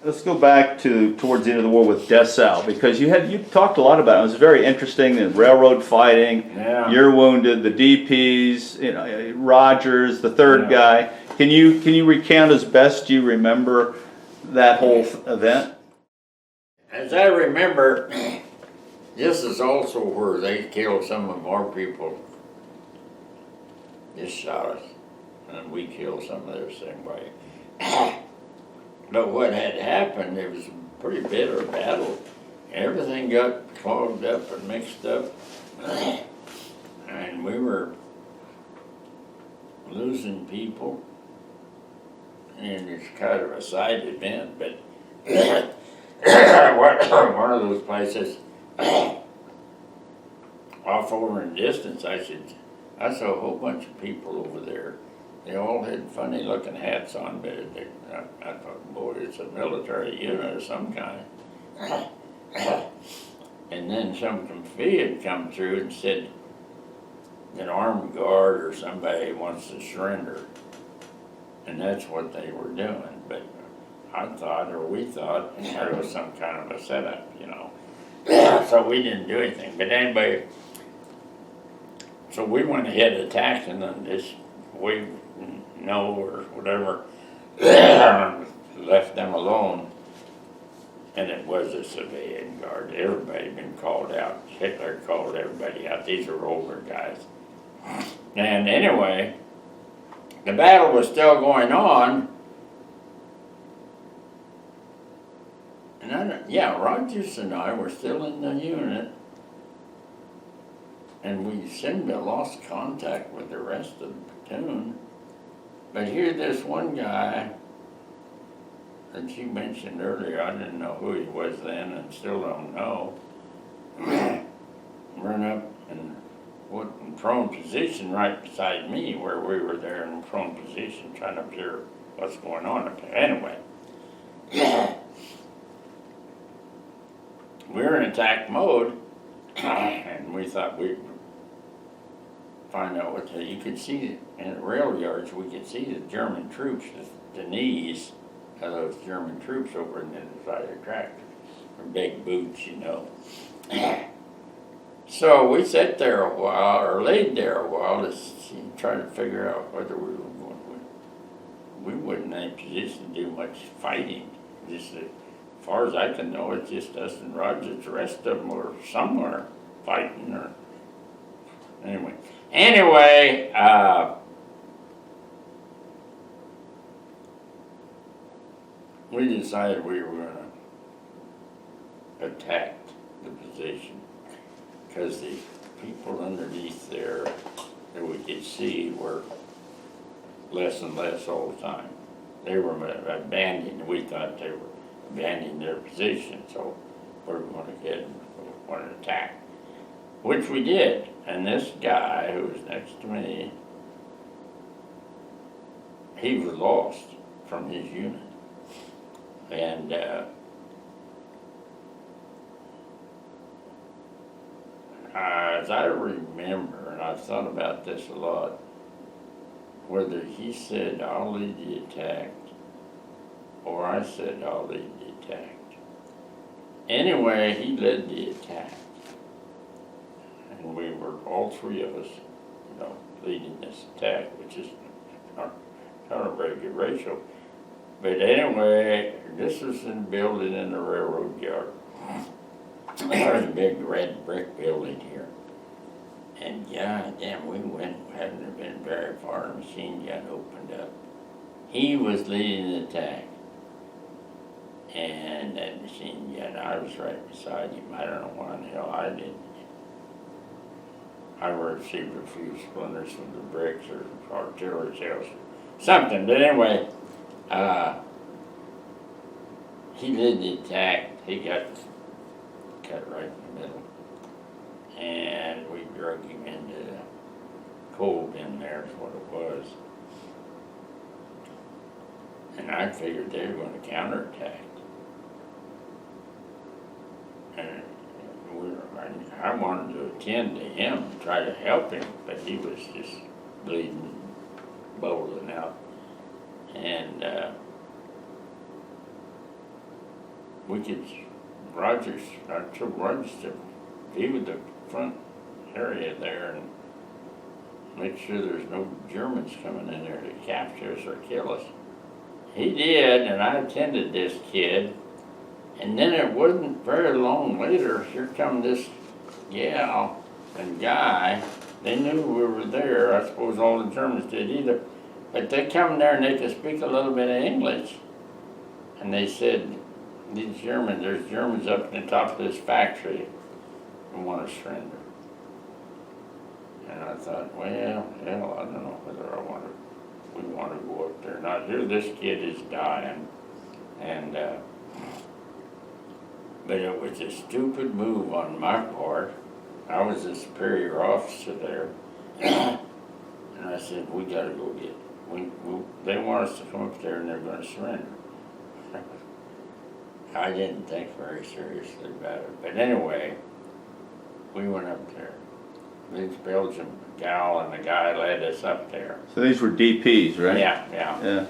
let's go back to towards the end of the war with Dessau, because you talked a lot about it. It was very interesting, the railroad fighting. Yeah. You're wounded, the DPs, Rogers, the third guy. Can you recount as best you remember that whole event? As I remember, this is also where they killed some of our people. Just shot us, and we killed some of theirs same way. But what had happened, it was a pretty bitter battle. Everything got clogged up and mixed up, and we were losing people. And it's kind of a side event, but one of those places off over in the distance, I saw a whole bunch of people over there. They all had funny looking hats on, but I thought, boy, it's a military unit of some kind. And then some confetti had come through and said an armed guard or somebody wants to surrender. And that's what they were doing. But I thought, or we thought, it was some kind of a setup, So we didn't do anything. But anyway, so we went ahead attacking them this way, or whatever, left them alone. And it was a civilian guard. Everybody had been called out. Hitler called everybody out. These are older guys. And anyway, the battle was still going on. And Rogers and I were still in the unit. And we seemed to have lost contact with the rest of the platoon. But here this one guy that you mentioned earlier, I didn't know who he was then and still don't know, run up and put in prone position right beside me where we were there in prone position trying to observe what's going on up there. Anyway, we were in attack mode and we thought we'd find out you could see in the rail yards, we could see the German troops, the knees of those German troops over in the side of the track, their big boots, So we sat there a while, or laid there a while, to try to figure out whether we were going. We wasn't in any position to do much fighting. Just as far as I can know, it's just us and Rogers. The rest of them were somewhere fighting, or anyway. We decided we were going to attack the position because the people underneath there that we could see were less and less all the time. They were abandoning, we thought they were abandoning their position, so we were going to get and want to attack, which we did. And this guy who was next to me, he was lost from his unit. And as I remember, and I've thought about this a lot, whether he said, I'll lead the attack, or I said, I'll lead the attack. Anyway, he led the attack. And we were, all three of us, leading this attack, which is not a very good ratio. But anyway, this was in a building in the railroad yard. There's a big red brick building here. And goddamn, we hadn't been very far, and the machine gun opened up. He was leading the attack. And that machine gun, I was right beside him. I don't know why in the hell I didn't. I received a few splinters from the bricks or artillery shells or something. But anyway, he did the attack. He got cut right in the middle. And we drug him into the cove in there is what it was. And I figured they were going to counterattack. And I wanted to attend to him, try to help him, but he was just bleeding, bowling out. And Rogers, I took Rogers to view the front area there and make sure there's no Germans coming in there to capture us or kill us. He did, and I attended this kid, and then it wasn't very long later, here come this gal and guy. They knew we were there. I suppose all the Germans did either. But they come there and they could speak a little bit of English. And they said, there's Germans up in the top of this factory who want to surrender. And I thought, well, hell, I don't know whether we want to go up there or not. Here this kid is dying. And, but it was a stupid move on my part. I was a superior officer there. And I said, we got to go get they want us to come up there and they're going to surrender. I didn't think very seriously about it. But anyway, we went up there. This Belgian gal and the guy led us up there. So these were DPs, right? Yeah.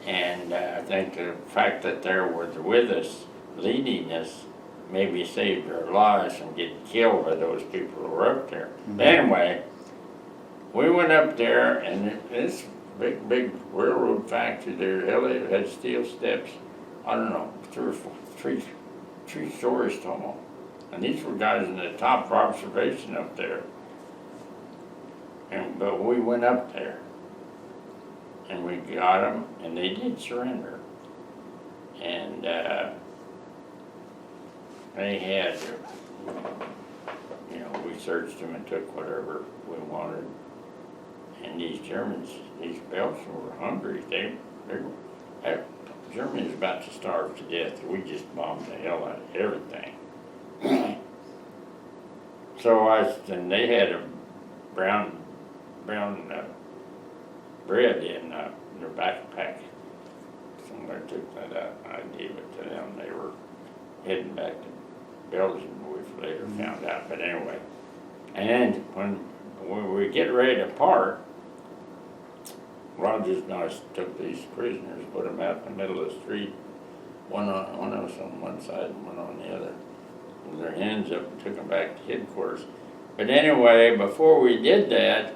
And I think the fact that they were with us, leading us, maybe saved our lives from getting killed by those people who were up there. Mm-hmm. But anyway, we went up there, and this big railroad factory there, Elliott had steel steps, I don't know, three stories tall. And these were guys in the top observation up there. But we went up there, and we got them, and they did surrender. And they had, we searched them and took whatever we wanted. And these Germans, these Belgians were hungry. Germany was about to starve to death. We just bombed the hell out of everything. And they had a brown bread in their backpack. Somebody took that out and I gave it to them. They were heading back to Belgium, we later found out. But anyway, and when we get ready to part, Rogers and I took these prisoners, put them out in the middle of the street. One of us on one side and one on the other, with their hands up, and took them back to headquarters. But anyway, before we did that,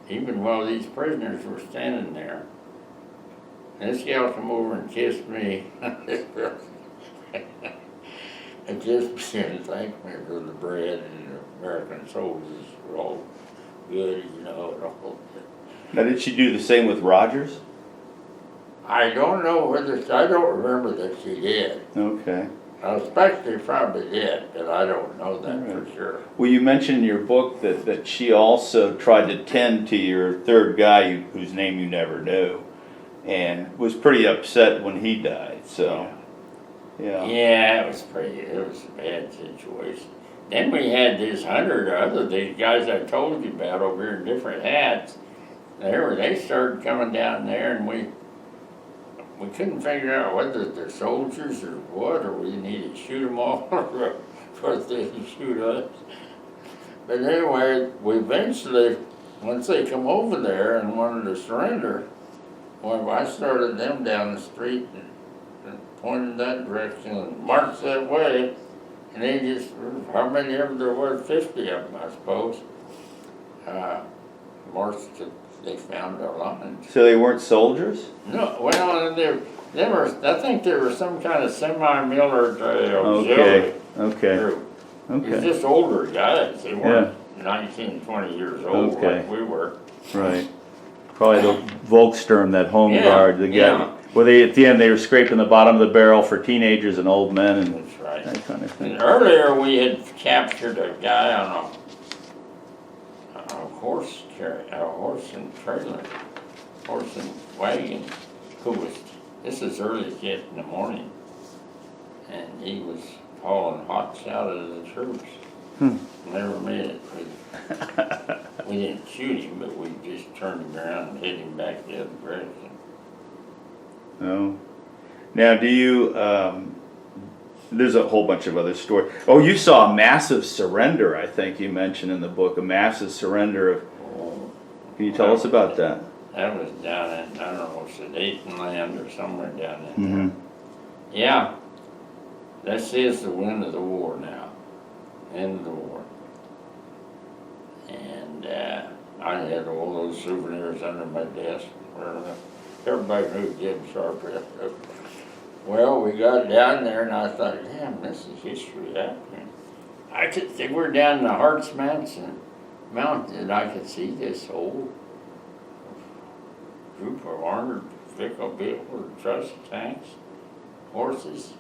even while these prisoners were standing there, this gal come over and kissed me. And kissed me and thanked me for the bread, and the American soldiers were all good, and all. Now, did she do the same with Rogers? I don't know I don't remember that she did. Okay. I suspect she probably did, but I don't know that for sure. Well, you mentioned in your book that she also tried to tend to your third guy whose name you never knew, and was pretty upset when he died, so, yeah. Yeah, it was a bad situation. Then we had this 100 these guys I told you about over here in different hats. They started coming down there, and we couldn't figure out whether they're soldiers or what, or we needed to shoot them all for they to shoot us. But anyway, we eventually, once they come over there and wanted to surrender, well, I started them down the street and pointed that direction and marched that way. And they just, how many of them there were? 50 of them, I suppose. Marched to, they found our lines. So they weren't soldiers? No, well, they were, I think they were some kind of semi-military auxiliary group. Okay. It was just older guys. They weren't 19, 20 years old like we were. Right. Probably the Volkssturm, that home guard. The guy. Yeah. Well, at the end, they were scraping the bottom of the barrel for teenagers and old men and That's right. that kind of thing. And earlier we had captured a guy on a horse and trailer, horse and wagon, who was, this is early yet in the morning, and he was hauling hot shot at the troops. Never made it. We didn't shoot him, but we just turned him around and hit him back the other direction. Oh. Now, do you, there's a whole bunch of other stories. Oh, you saw a massive surrender, I think you mentioned in the book, a massive surrender of, can you tell us about that? That was down in, I don't know, Sudetenland or somewhere down in there. Yeah, this is the win of the war now, end of the war. And I had all those souvenirs under my desk. Everybody knew Jim Sharp. Well, we got down there, and I thought, damn, this is history happening. I could think we're down in the Hartz Mountain, and I could see this whole group of armored vehicle with truss tanks, horses,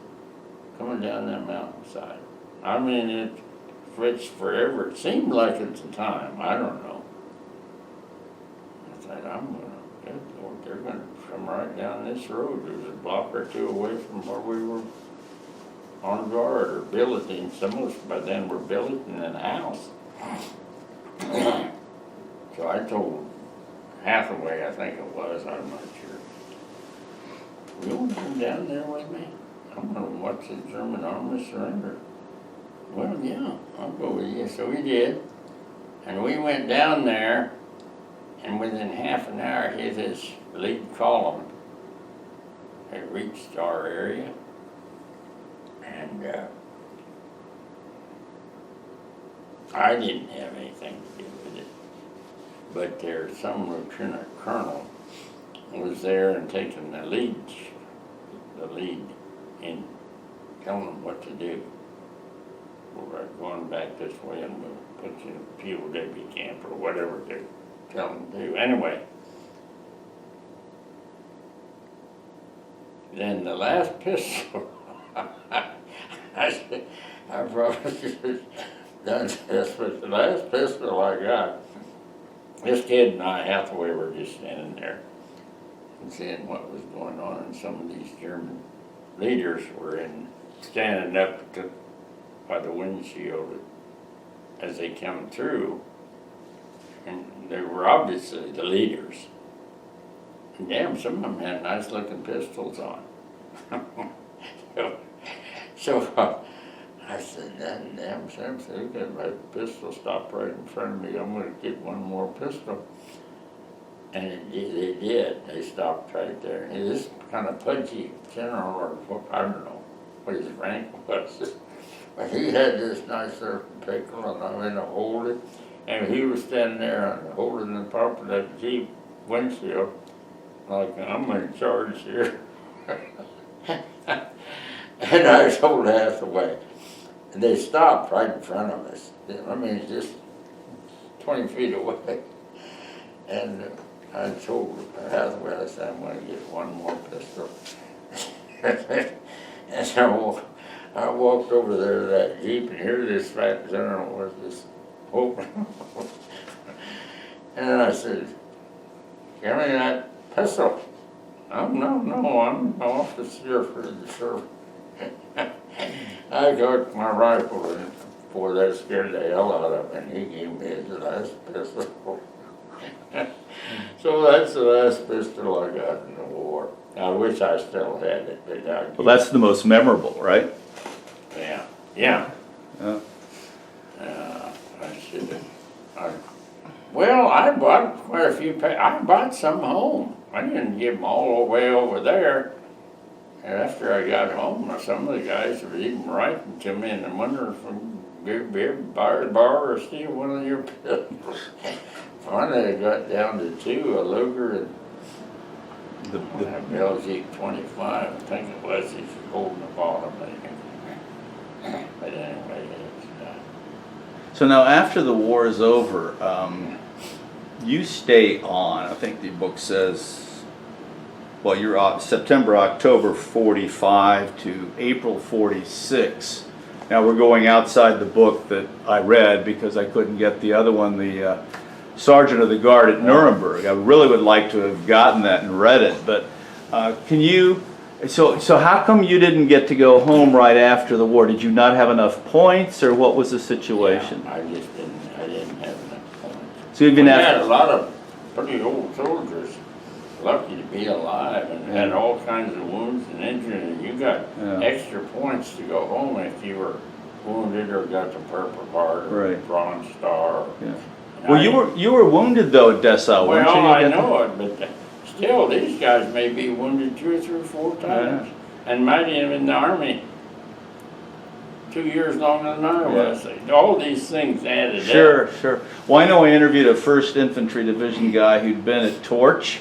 coming down that mountainside. I mean, it stretched forever. It seemed like at the time. I don't know. I thought, good Lord, they're gonna come right down this road. There's a block or two away from where we were on guard or billeting. Some of us by then were billeting in a house. So I told Hathaway, I think it was, I'm not sure. You want to come down there with me? I'm gonna watch the German army surrender. Well, yeah, I'll go with you. So we did. And we went down there, and within half an hour hit his lead column. It reached our area. And I didn't have anything to do with it. But there's some lieutenant colonel was there and taking the lead in telling them what to do. We're going back this way and we'll put you in POW camp or whatever they tell them to do. Anyway, then the last pistol, I probably done this, but the last pistol I got, this kid and I, Hathaway, were just standing there and seeing what was going on, and some of these German leaders were standing up by the windshield as they come through, and they were obviously the leaders. And damn, some of them had nice looking pistols on. So I said, damn, Sam, look at my pistol stopped right in front of me. I'm going to get one more pistol. And they did. They stopped right there. And this kind of pudgy general, or I don't know what his rank was, but he had this nice little pistol, and I'm going to hold it. And he was standing there and holding the top of that Jeep windshield, like I'm in charge here. And I told Hathaway. And they stopped right in front of us. I mean, just 20 feet away. And I told Hathaway, I said, I'm going to get one more pistol. And so I walked over there to that Jeep, and here this fat general was just open. And I said, give me that pistol. Oh, no, I'm an officer for the service. I got my rifle, and boy, that scared the hell out of him, and he gave me his last pistol. So that's the last pistol I got in the war. I wish I still had it, but Well, that's the most memorable, right? Yeah. I should have. Well, I bought quite a few. I bought some home. I didn't give them all the way over there. And after I got home, some of the guys were even writing to me and wondering if I'm borrow or steal one of your pistols. Finally, I got down to two, a Luger and a Belgique 25, I think it was. He's holding the bottom. But anyway, So now, after the war is over, you stay on. I think the book says, well, you're September, October 45 to April 46. Now we're going outside the book that I read because I couldn't get the other one, the Sergeant of the Guard at Nuremberg. I really would like to have gotten that and read it, but can you, so how come you didn't get to go home right after the war? Did you not have enough points, or what was the situation? Yeah, I didn't have enough points. So you've been We had a lot of pretty old soldiers, lucky to be alive, and had all kinds of wounds and injuries, and you got extra points to go home if you were wounded or got the Purple Heart or the Bronze Star. Yeah. Well, you were wounded though at Dessau, weren't you? Well, I know it, but still, these guys may be wounded 2 or 3 or 4 times. and might have been in the Army 2 years longer than I was. All these things added up. Sure. Well, I know I interviewed a 1st Infantry Division guy who'd been at Torch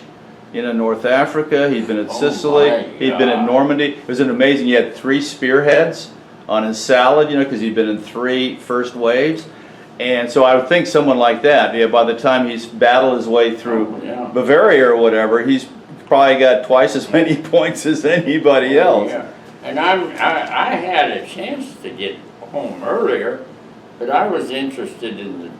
in North Africa. He'd been at Oh Sicily. my He'd been at God. Normandy. It was an amazing. He had 3 spearheads on his salad, because he'd been in 3 first waves. And so I would think someone like that, by the time he's battled his way through Oh, yeah. Bavaria or whatever, he's probably got twice as many points as anybody else. Yeah. And I had a chance to get home earlier, but I was interested in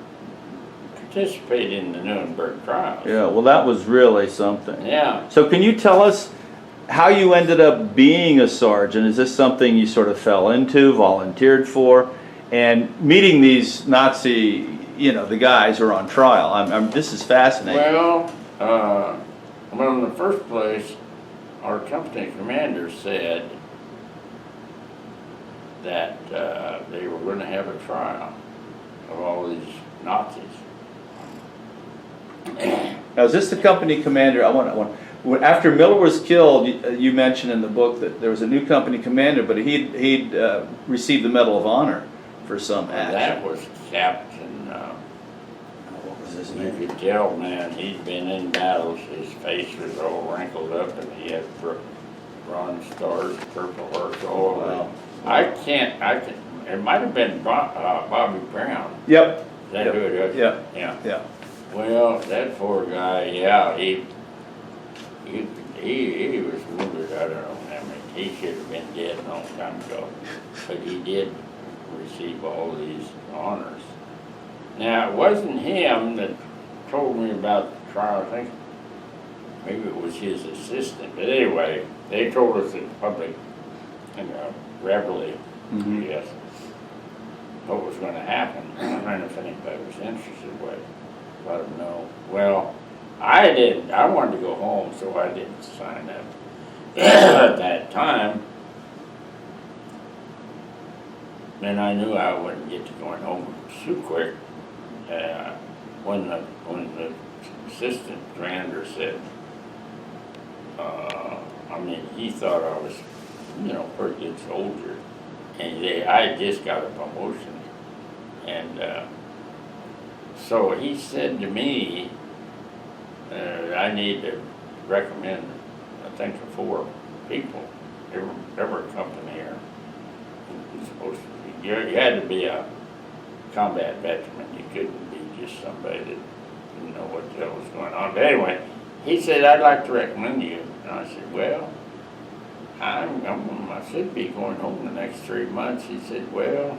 participating in the Nuremberg trials. Yeah, well, that was really something. Yeah. So can you tell us how you ended up being a sergeant? Is this something you sort of fell into, volunteered for? And meeting these Nazi, the guys who are on trial, this is fascinating. Well, in the first place, our company commander said that they were going to have a trial of all these Nazis. Now, is this the company commander? After Miller was killed, you mentioned in the book that there was a new company commander, but he'd received the Medal of Honor for some action. That was Captain. What was his You name? could tell, man, he'd been in battles. His face was all wrinkled up, and he had bronze stars, Purple Hearts, all over Wow. him. It might have been Bobby Brown. Yep. Is that who it is? Yeah. Yeah. Well, that poor guy, yeah, he was wounded. I don't know. He should have been dead a long time ago, but he did receive all these honors. Now, it wasn't him that told me about the trial. I think maybe it was his assistant. But anyway, they told us in public, Reveille, Mhm. yes, what was going to happen. And if anybody was interested, let them know. Well, I didn't. I wanted to go home, so I didn't sign up at that time. And I knew I wouldn't get to going home too quick. When the assistant commander said, he thought I was, a pretty good soldier, and I had just got a promotion, and so he said to me, I need to recommend, I think, 4 people, every company here. It's supposed to be. You had to be a combat veteran. You couldn't be just somebody that didn't know what the hell was going on. But anyway, he said, I'd like to recommend you. And I said, well, I should be going home the next 3 months. He said, well,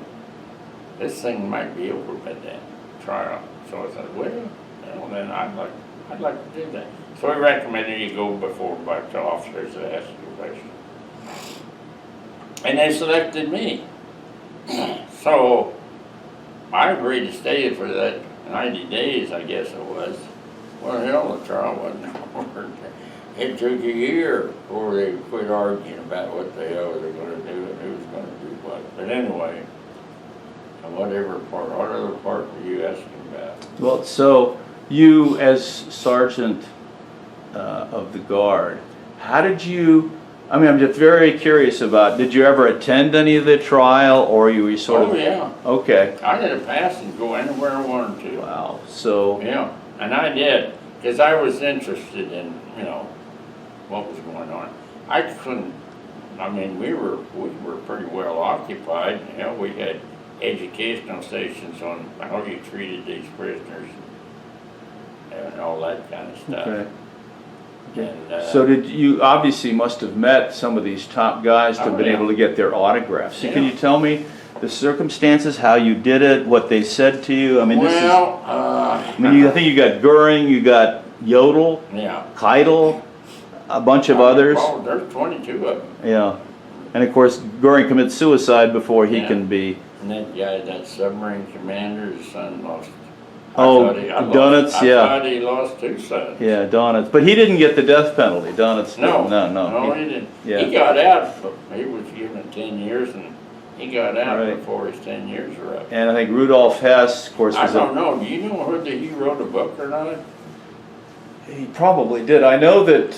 this thing might be over by then, trial. So I said, well, then I'd like to do that. So he recommended you go before a bunch of officers that asked you a question. And they selected me. So I agreed to stay for that 90 days, I guess it was. Well, hell, the trial wasn't over. It took a year before they quit arguing about what the hell they were going to do and who was going to do what. But anyway, what other part were you asking about? Well, so you, as sergeant of the Guard, how did you? I'm just very curious about. Did you ever attend any of the trial, or you were sort of? Oh yeah. Okay. I had a pass and go anywhere I wanted to. Wow. So. Yeah, and I did because I was interested in what was going on. I couldn't. We were pretty well occupied. We had educational stations on how you treated these prisoners and all that kind of stuff. Okay. And, So you obviously must have met some of these top guys to have been yeah. able to get their autographs. So can Yeah. you tell me the circumstances, how you did it, what they said to you? I think you got Goering, you got Jodl, yeah. Keitel, a bunch of others. Oh, there's 22 of them. Yeah. And of course, Goering commits suicide before he Yeah. can be. And that guy, that submarine commander, his son lost. Oh, Donitz, I yeah. thought he lost 2 sons. Yeah, Donitz. But he didn't get the death penalty. Donitz. No, No. he didn't. Yeah. He got out, but he was given 10 years, and he got out Right. before his 10 years were up. And I think Rudolf Hess, of course, I was don't know. Do you know whether he wrote a book or not? He probably did. I know that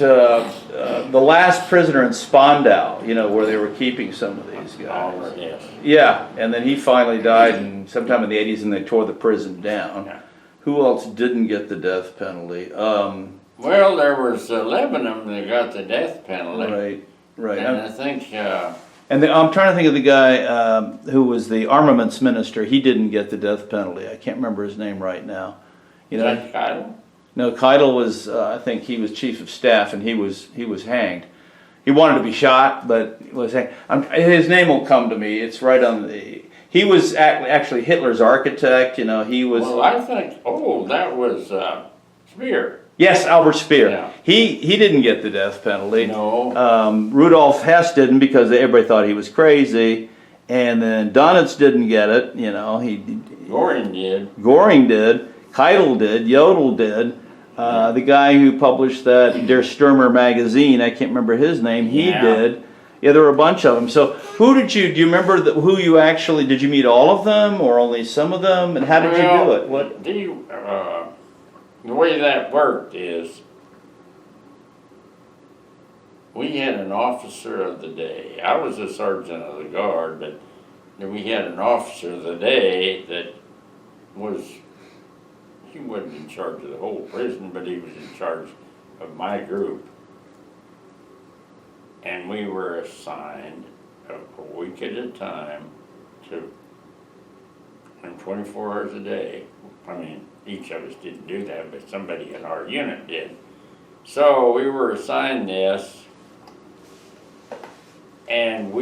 the last prisoner in Spandau, you know, where they were keeping some of these guys. Oh, yes. Yeah, and then he finally died sometime in the 80s, and they tore the prison down. Yeah. Who else didn't get the death penalty? Well, there was 11 of them that got the death penalty. Right, right. And I think, I'm trying to think of the guy who was the armaments minister. He didn't get the death penalty. I can't remember his name right now. You know, Judge Keitel? no, Keitel was. I think he was chief of staff, and he was hanged. He wanted to be shot, but was hanged. His name will come to me. It's right on the. He was actually Hitler's architect. You know, he was. Well, I think, that was Speer. Yes, Albert Speer. Yeah. He didn't get the death penalty. No. Rudolf Hess didn't because everybody thought he was crazy, and then Donitz didn't get it. You know, Goring did. Goring did. Keitel did. Jodl did. The guy who published that Der Stürmer magazine, I can't remember his name. He Yeah. did. Yeah, there were a bunch of them. So, do you remember who you actually did? You meet all of them, or only some of them? And how did you do it? What? The way that worked is we had an officer of the day. I was a sergeant of the guard, but we had an officer of the day that he wasn't in charge of the whole prison, but he was in charge of my group. And we were assigned a week at a time to, and 24 hours a day. I mean, each of us didn't do that, but somebody in our unit did. So we were assigned this, and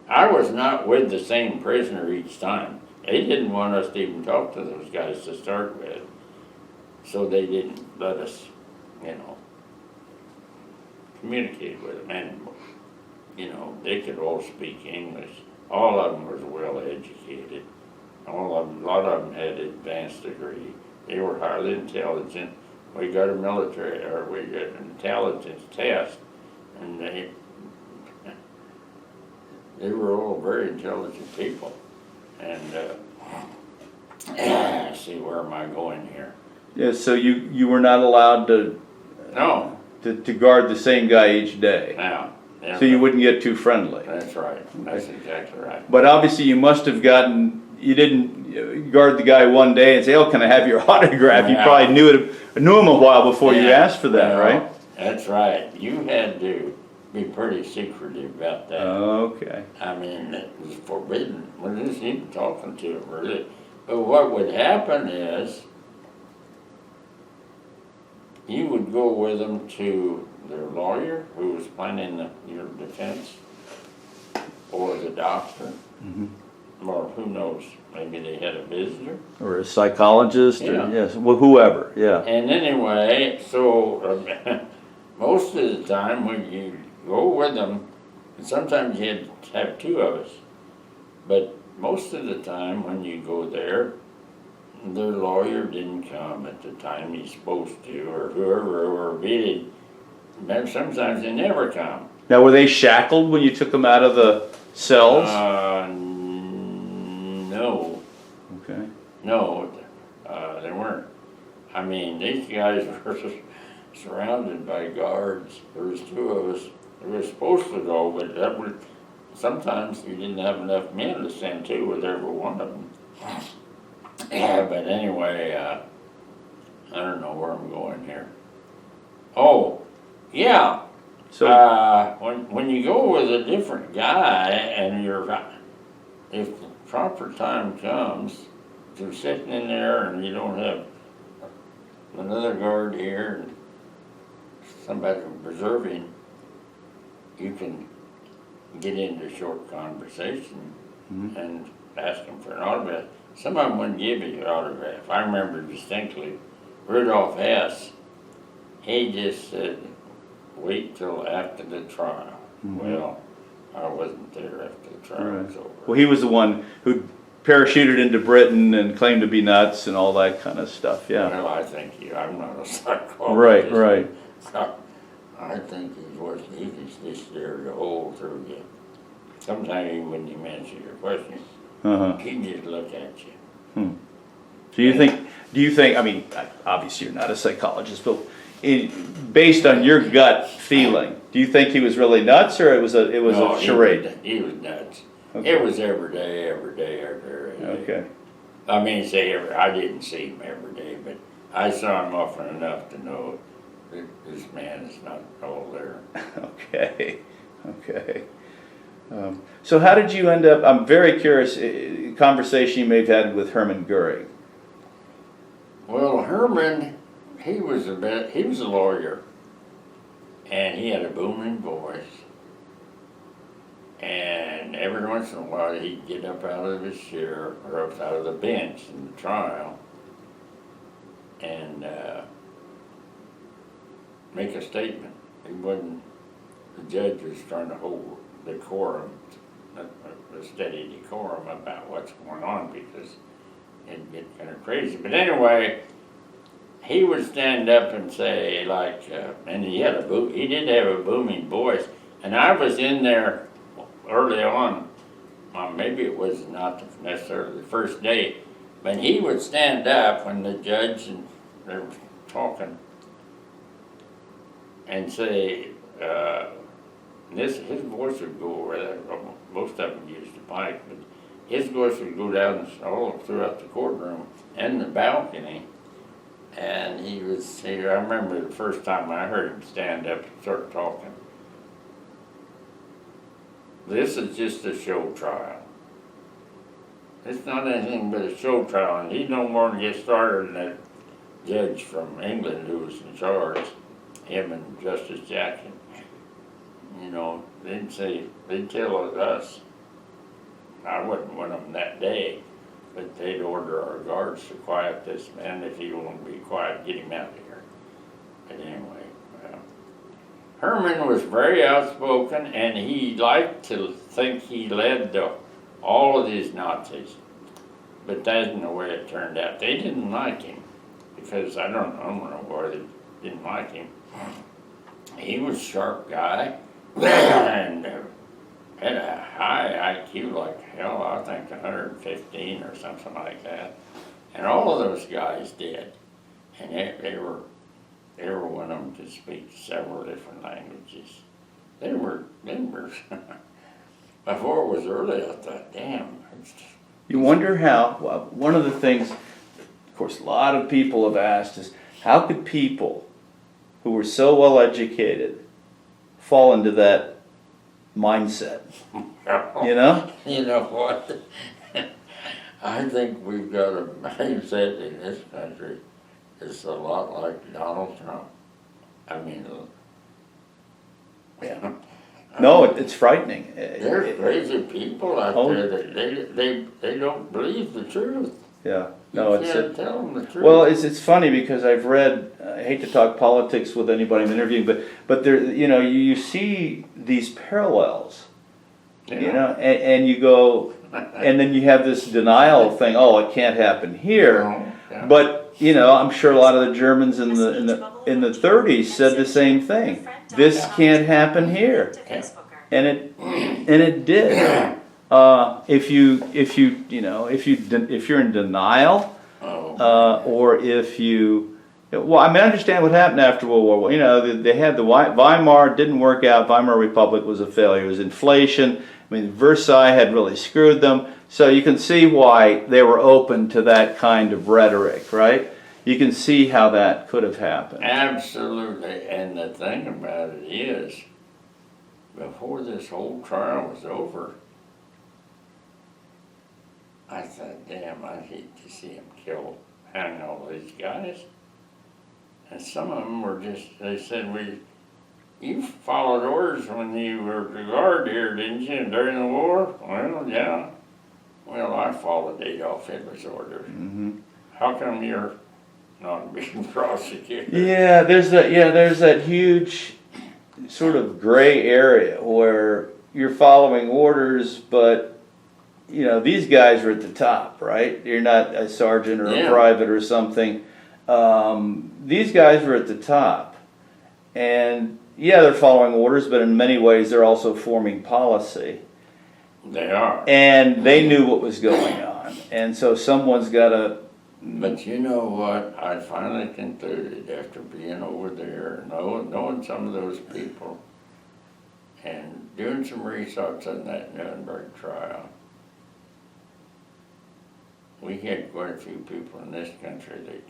I was not with the same prisoner each time. They didn't want us to even talk to those guys to start with, so they didn't let us, communicate with them. And, they could all speak English. All of them was well educated. A lot of them had advanced degree. They were highly intelligent. We got we got an intelligence test, and they were all very intelligent people. And let's see, where am I going here? Yeah. So you were not allowed to. No. To guard the same guy each day. Now. Yeah, so you wouldn't get too friendly. That's right. That's exactly right. But obviously you must have you didn't guard the guy one day and say, "Oh, can I have your autograph?" You probably knew him a while before you asked for that, right? That's right. You had to be pretty secretive about that. Okay. I mean, it was forbidden. We didn't even talking to him really. But what would happen is you would go with them to their lawyer who was planning your defense, or the doctor, or who knows, maybe they had a visitor. Or a psychologist, Yeah. or yes, well, whoever, yeah. And anyway, so most of the time when you go with them, and sometimes you had to have two of us, but most of the time when you go there, their lawyer didn't come at the time he's supposed to, or whoever, or really, sometimes they never come. Now, were they shackled when you took them out of the cells? No. Okay. No, they weren't. I mean, these guys were surrounded by guards. There was two of us. We were supposed to go, but sometimes you didn't have enough men to send to with every one of them. But anyway, I don't know where I'm going here. Oh, yeah. So when you go with a different guy and if the proper time comes, if you're sitting in there and you don't have another guard here and somebody preserving, you can get into short conversation and ask them for an autograph. Some of them wouldn't give you an autograph. I remember distinctly Rudolf Hess, he just said, "Wait till after the trial." Well, I wasn't there after the trial was over. Well, he was the one who parachuted into Britain and claimed to be nuts and all that kind of stuff, yeah. Well, I think I'm not a psychologist. Right, right. So, I think he was just there to hold through you. Sometimes he wouldn't even answer your question. Uh-huh. He'd just look at you. Do do you think, I mean, obviously you're not a psychologist, but based on your gut feeling, do you think he was really nuts, or it was a No, charade? He was nuts. Okay. It was every day, every day, every day. Okay, I mean, I didn't see him every day, but I saw him often enough to know that this man is not all there. okay, okay. So how did you end up, I'm very curious, conversation you may have had with Herman Goering. Well, Herman, he was a lawyer, and he had a booming voice. And every once in a while, he'd get up out of his chair or up out of the bench in the trial and make a statement. He wasn't. The judge was trying to hold decorum, a steady decorum about what's going on because it'd get kind of crazy. But anyway, he would stand up and say and he did have a booming voice, and I was in there early on. Maybe it was not necessarily the first day, but he would stand up when the judge and they were talking and say. His voice would go, most of them used the mic, but his voice would go down all throughout the courtroom and the balcony. And I remember the first time I heard him stand up and start talking. This is just a show trial. It's not anything but a show trial, and he don't want to get started than that judge from England who was in charge, him and Justice Jackson. You know, they'd tell us, I wasn't one of them that day, but they'd order our guards to quiet this man. If he won't be quiet, get him out of here. But anyway, Herman was very outspoken, and he liked to think he led all of these Nazis. But that isn't the way it turned out. They didn't like him, because I don't know why they didn't like him. He was a sharp guy. And had a high IQ like hell, I think 115 or something like that. And all of those guys did. And they were one of them to speak several different languages. They were before it was early, I thought, damn. You wonder how, well, one of the things, of course, a lot of people have asked is, how could people who were so well educated fall into that mindset? You know? You know what? I think we've got a mindset in this country that's a lot like Donald Trump. I mean, Yeah. No, it's frightening. there's crazy people out there that they don't believe the truth. Yeah. No, You can't tell them the truth. well, it's funny because I've read. I hate to talk politics with anybody I'm interviewing, but there, you see these parallels, and you go, and then you have this denial thing. Oh, it can't happen here. Yeah. But I'm sure a lot of the Germans in the 30s said the same thing. This can't happen here, and it did. If you're in denial, or if you, well, I understand what happened after World War I. They had the Weimar, didn't work out. Weimar Republic was a failure. It was inflation. I mean, Versailles had really screwed them. So you can see why they were open to that kind of rhetoric, right? You can see how that could have happened. Absolutely. And the thing about it is, before this whole trial was over, I thought, damn, I'd hate to see him hang all these guys. And some of them were they said, you followed orders when you were the guard here, didn't you, during the war? Well, yeah. Well, I followed Adolf Hitler's orders. Mm-hmm. How come you're not being prosecuted? Yeah, there's that huge sort of gray area where you're following orders, but these guys are at the top, right? You're not a sergeant or a private or something. These guys are at the top, and they're following orders, but in many ways they're also forming policy. They are. And they knew what was going on, and so someone's got to But you know what? I finally concluded after being over there, knowing some of those people, and doing some research on that Nuremberg trial. We had quite a few people in this country that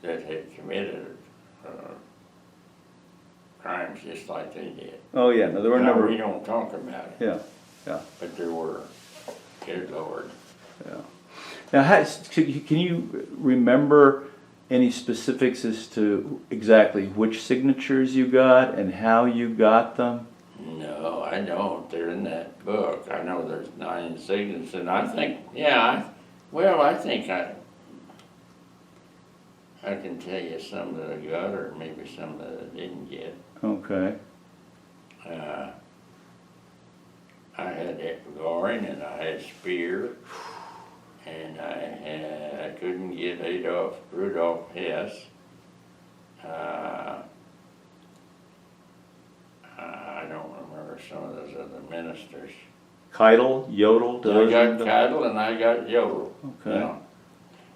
that had committed crimes just like they did. Oh, yeah, no, there were a Now, number, we don't talk about it, yeah, but there were. Good Lord. yeah. Now, can you remember any specifics as to exactly which signatures you got and how you got them? No, I don't. They're in that book. I know there's 9 signatures, and I think, I think I can tell you some that I got, or maybe some that I didn't get. Okay, I had Goring, and I had Speer, and I couldn't get Rudolph Hess. I don't remember some of those other ministers. Keitel, Yodel, I got Keitel and I got Yodel. Okay. You know.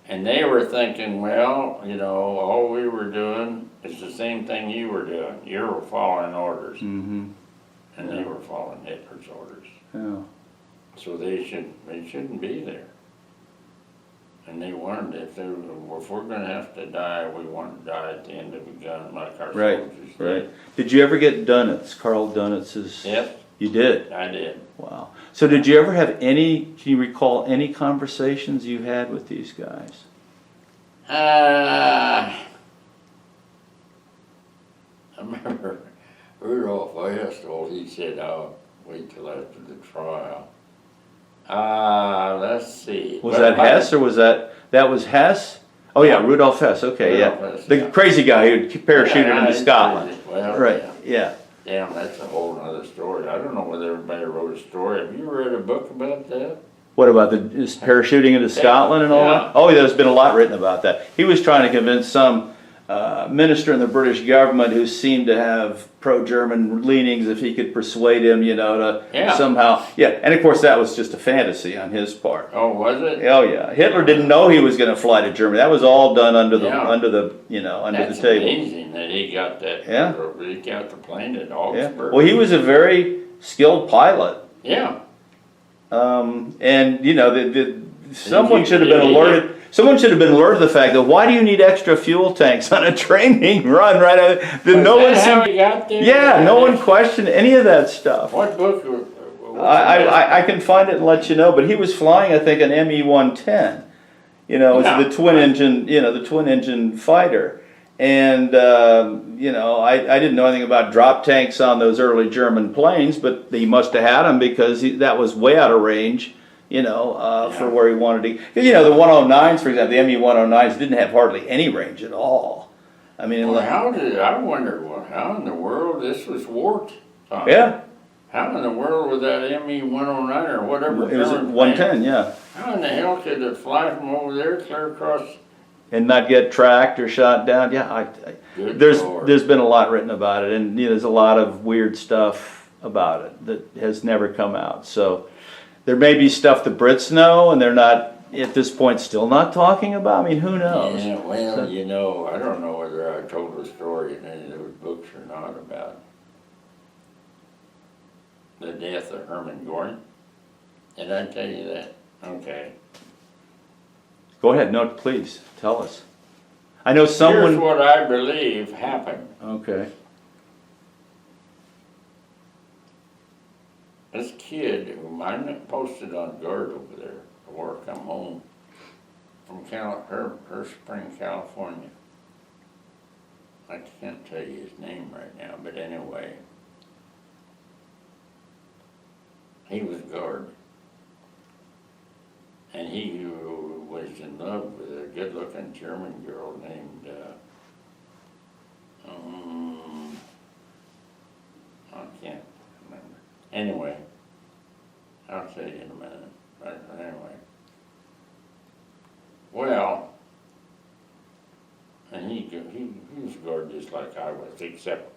And they were thinking, well, all we were doing is the same thing you were doing. You were following orders. Mm-hmm, And they were following Hitler's orders. yeah. So they shouldn't be there. And they wanted, if we're gonna have to die, we want to die at the end of a gun like our Right, soldiers did. right. Did you ever get Dunitz, Carl Dunitz's? Yep, You did? I did. Wow. So did you ever have can you recall any conversations you had with these guys? I remember Rudolph Hess told, he said, "I'll wait till after the trial." Let's see. Was that Hess or was that was Hess? Oh yeah, Rudolph Hess, okay, Rudolph yeah. Hess, The yeah. crazy guy who parachuted into Scotland. Well, Right, yeah. yeah. Damn, that's a whole other story. I don't know whether everybody wrote a story. Have you read a book about that? What about his parachuting into Scotland and all Yeah. that? Oh, there's been a lot written about that. He was trying to convince some minister in the British government who seemed to have pro-German leanings if he could persuade him, to Yeah. somehow, and of course that was just a fantasy on his part. Oh, was it? Oh yeah, Hitler didn't know he was going to fly to Germany. That was all done under the Yeah. under the That's table. amazing that he got that. Yeah. He got the plane at Yeah. Augsburg. Well, he was a very skilled pilot. Yeah. And someone he- should have been he- alerted. Someone should have been alerted to the fact that why do you need extra fuel tanks on a training run? Right? No one. Is that how he got there? Yeah, no one questioned any of that stuff. What book? I can find it and let you know. But he was flying, I think, an ME-110. It's Yeah. the twin engine. The twin engine fighter. And I didn't know anything about drop tanks on those early German planes, but he must have had them because that was way out of range. For where he wanted to. Because the 109s, for example, the ME-109s didn't have hardly any range at all. I mean, Well, I wonder how in the world this was warped? yeah, How in the world was that ME-109 or whatever? it was German 110, yeah, plane? How in the hell could it fly from over there clear across? and not get tracked or shot down. Yeah, Good there's Lord. been a lot written about it, and there's a lot of weird stuff about it that has never come out. So. There may be stuff the Brits know, and they're not, at this point, still not talking about. I mean, who knows? Yeah, well, I don't know whether I told a story in any of those books or not about the death of Hermann Goring. Did I tell you that? Okay. Go ahead, no, please, tell us. I know Here's someone... what I believe happened. Okay, This kid whom I posted on guard over there before I come home from her Spring, California. I can't tell you his name right now, but anyway, he was guard. And he was in love with a good-looking German girl named, I can't remember. Anyway, I'll tell you in a minute. But anyway. Well, and he was guard just like I was, except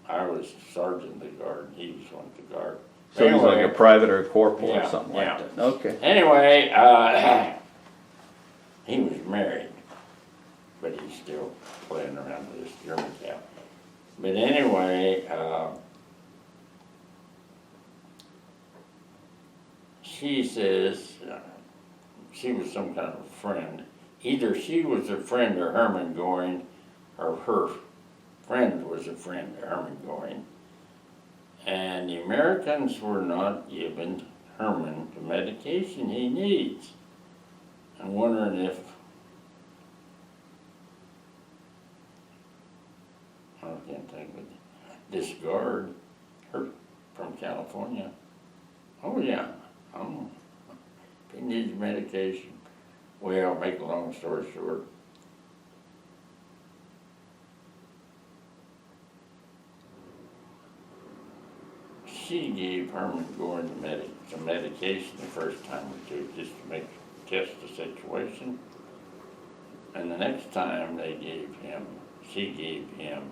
I was sergeant of the guard and he was one of the guard. so he's like a private or a corporal or Yeah, something yeah. like that. Okay. Anyway, he was married, but he's still playing around with this German gal. But anyway, she says she was some kind of friend. Either she was a friend of Hermann Göring, or her friend was a friend of Hermann Göring. And the Americans were not giving Herman the medication he needs. I'm wondering if, I can't think of it, this guard, her from California. Oh yeah, if he needs medication. Well, make a long story short, she gave Hermann Göring some medication the first time or two just to test the situation. And the next time she gave him,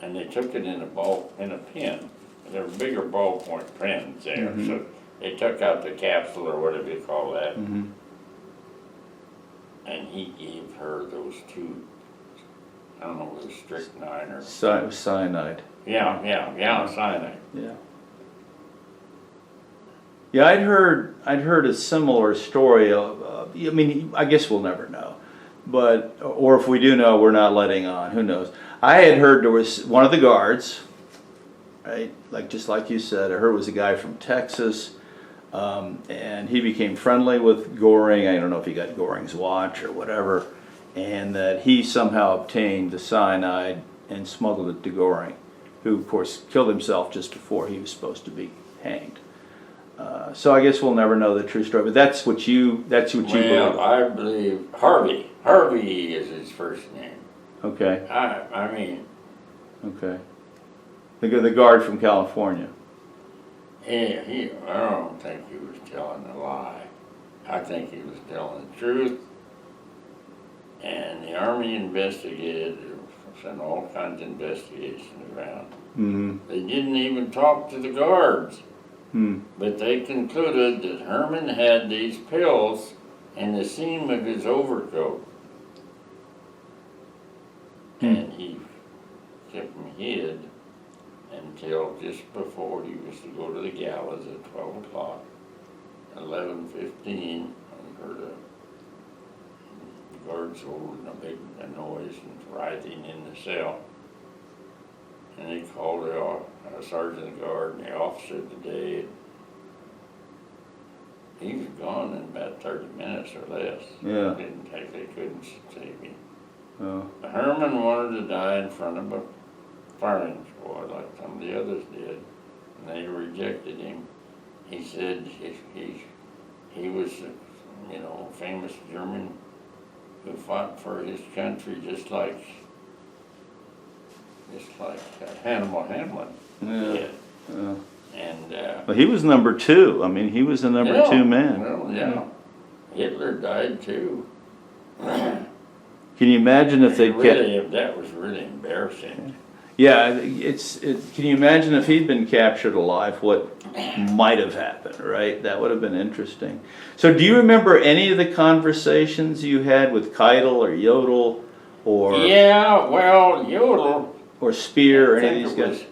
and they took it in a pen. There were bigger ballpoint pens there, so they took out the capsule or whatever you call that, and he gave her those two. I don't know if it was strychnine or Cyanide. Yeah, cyanide. Yeah. Yeah, I'd heard a similar story of, I mean, I guess we'll never know, but, or if we do know, we're not letting on, who knows. I had heard there was one of the guards, right, just like you said, I heard it was a guy from Texas, and he became friendly with Göring. I don't know if he got Göring's watch or whatever, and that he somehow obtained the cyanide and smuggled it to Göring, who of course killed himself just before he was supposed to be hanged. So I guess we'll never know the true story, but that's what you believe. Well, I believe Harvey. Harvey is his first name. Okay. I mean. Okay. The guard from California. I don't think he was telling a lie. I think he was telling the truth. And the Army investigated, sent all kinds of investigations around. Mm-hmm. They didn't even talk to the guards. But they concluded that Herman had these pills in the seam of his overcoat. And he kept them hid until just before he was to go to the gallows at 12 o'clock, 11:15, I heard the guards holding a big noise and writhing in the cell. And they called the sergeant of the guard and the officer of the day. He was gone in about 30 minutes or less. Yeah. They couldn't save him. Oh. Herman wanted to die in front of a firing squad like some of the others did, and they rejected him. He said he was a famous German who fought for his country just like Hannibal Hamlin did. Yeah. And Well, he was number 2. I mean, he was the number 2 man. Well, yeah. Hitler died too. Can you imagine if they kept? That was really embarrassing. Yeah, can you imagine if he'd been captured alive, what might have happened, right? That would have been interesting. So do you remember any of the conversations you had with Keitel or Jodl or... Yeah, well, Jodl... Or Speer or any of these guys?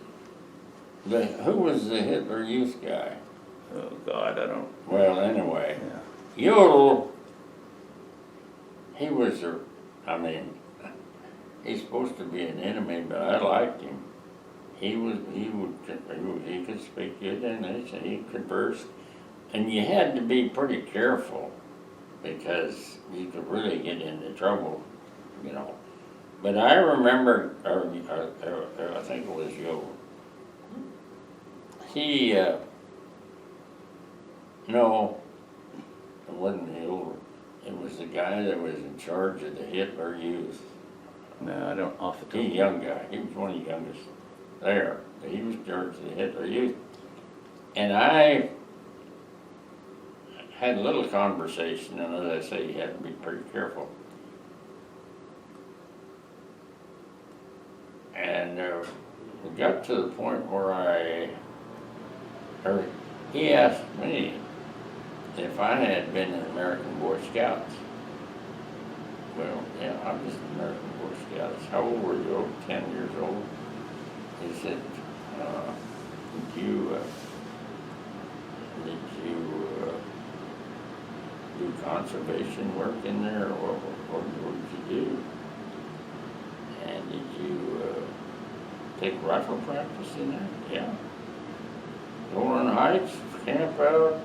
Who was the Hitler Youth guy? Oh, God, I don't... Well, anyway, Yeah. Jodl, he was he's supposed to be an enemy, but I liked him. He could speak good English, and he conversed, and you had to be pretty careful because you could really get into trouble, But I remember, I think it was Jodl. No, it wasn't Jodl. It was the guy that was in charge of the Hitler Youth. No, I don't off the top. He's a young guy. He was one of the youngest there. He was in charge of the Hitler Youth. And I had a little conversation, and as I say, you had to be pretty careful. And we got to the point where he asked me if I had been in American Boy Scouts. well, yeah, I'm just an American Boy Scout. How old were you? 10 years old? He said, did you do conservation work in there, or what did you do? And did you take rifle practice in there? Yeah. Go on hikes, camp out,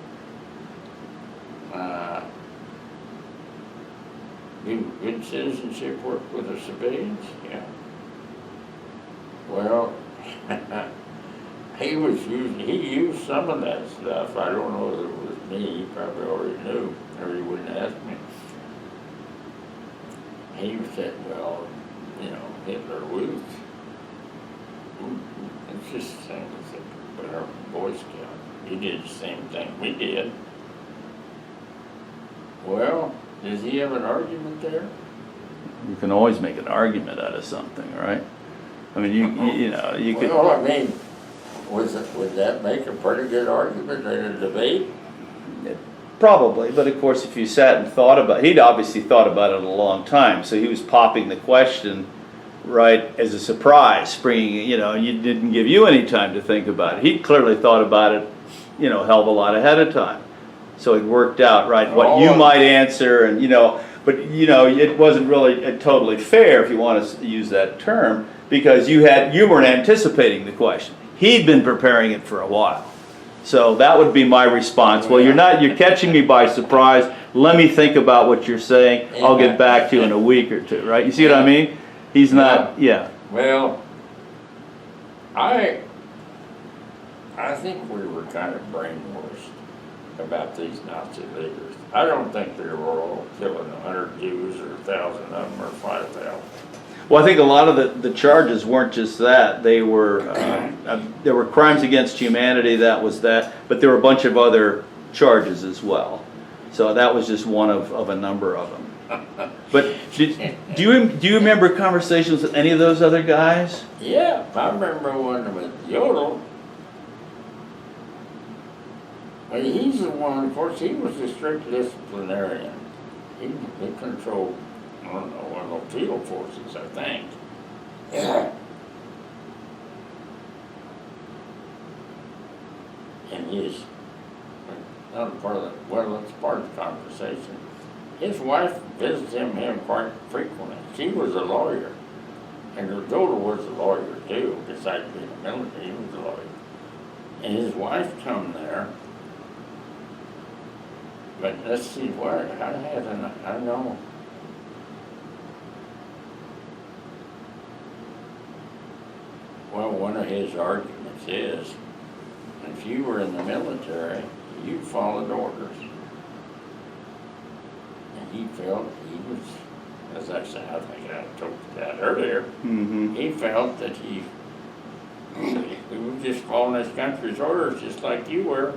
do good citizenship work with the civilians? Yeah. Well, he used some of that stuff. I don't know if it was me. He probably already knew, or he wouldn't ask me. He said, well, Hitler Ruth. It's just the same as a better Boy Scout. He did the same thing we did. Well, does he have an argument there? You can always make an argument out of something, right? I mean, you could. Well, I mean, would that make a pretty good argument in a debate? Probably, but of course, if you sat and thought about, he'd obviously thought about it a long time, so he was popping the question right as a surprise, springing, you didn't give you any time to think about it. He clearly thought about it, a hell of a lot ahead of time. So it worked out, right, what you might answer, and, but, it wasn't really totally fair, if you want to use that term, because you weren't anticipating the question. He'd been preparing it for a while. So that would be my response. Well, you're catching me by surprise. Let me think about what you're saying. I'll get back to you in a week or two, right? You see what I mean? He's not, yeah. Well, I think we were kind of brainwashed about these Nazi leaders. I don't think they were all killing 100 Jews or 1,000 of them or 5,000. Well, I think a lot of the charges weren't just that. They were there were crimes against humanity. That was that, but there were a bunch of other charges as well. So that was just one of a number of them. But do you remember conversations with any of those other guys? Yeah, I remember one with Yodel. Well, he's the one, of course, he was a strict disciplinarian. He controlled, I don't know, one of the field forces, I think. Yeah. And his, not part of the, well, it's part of the conversation. His wife visited him quite frequently. She was a lawyer. And her daughter was a lawyer too, besides being a military, he was a lawyer. And his wife come there. But let's see, I don't know. Well, one of his arguments is, if you were in the military, you followed orders. And he felt he was, as I said, I think I told you that earlier, he felt that he was just following his country's orders just like you were.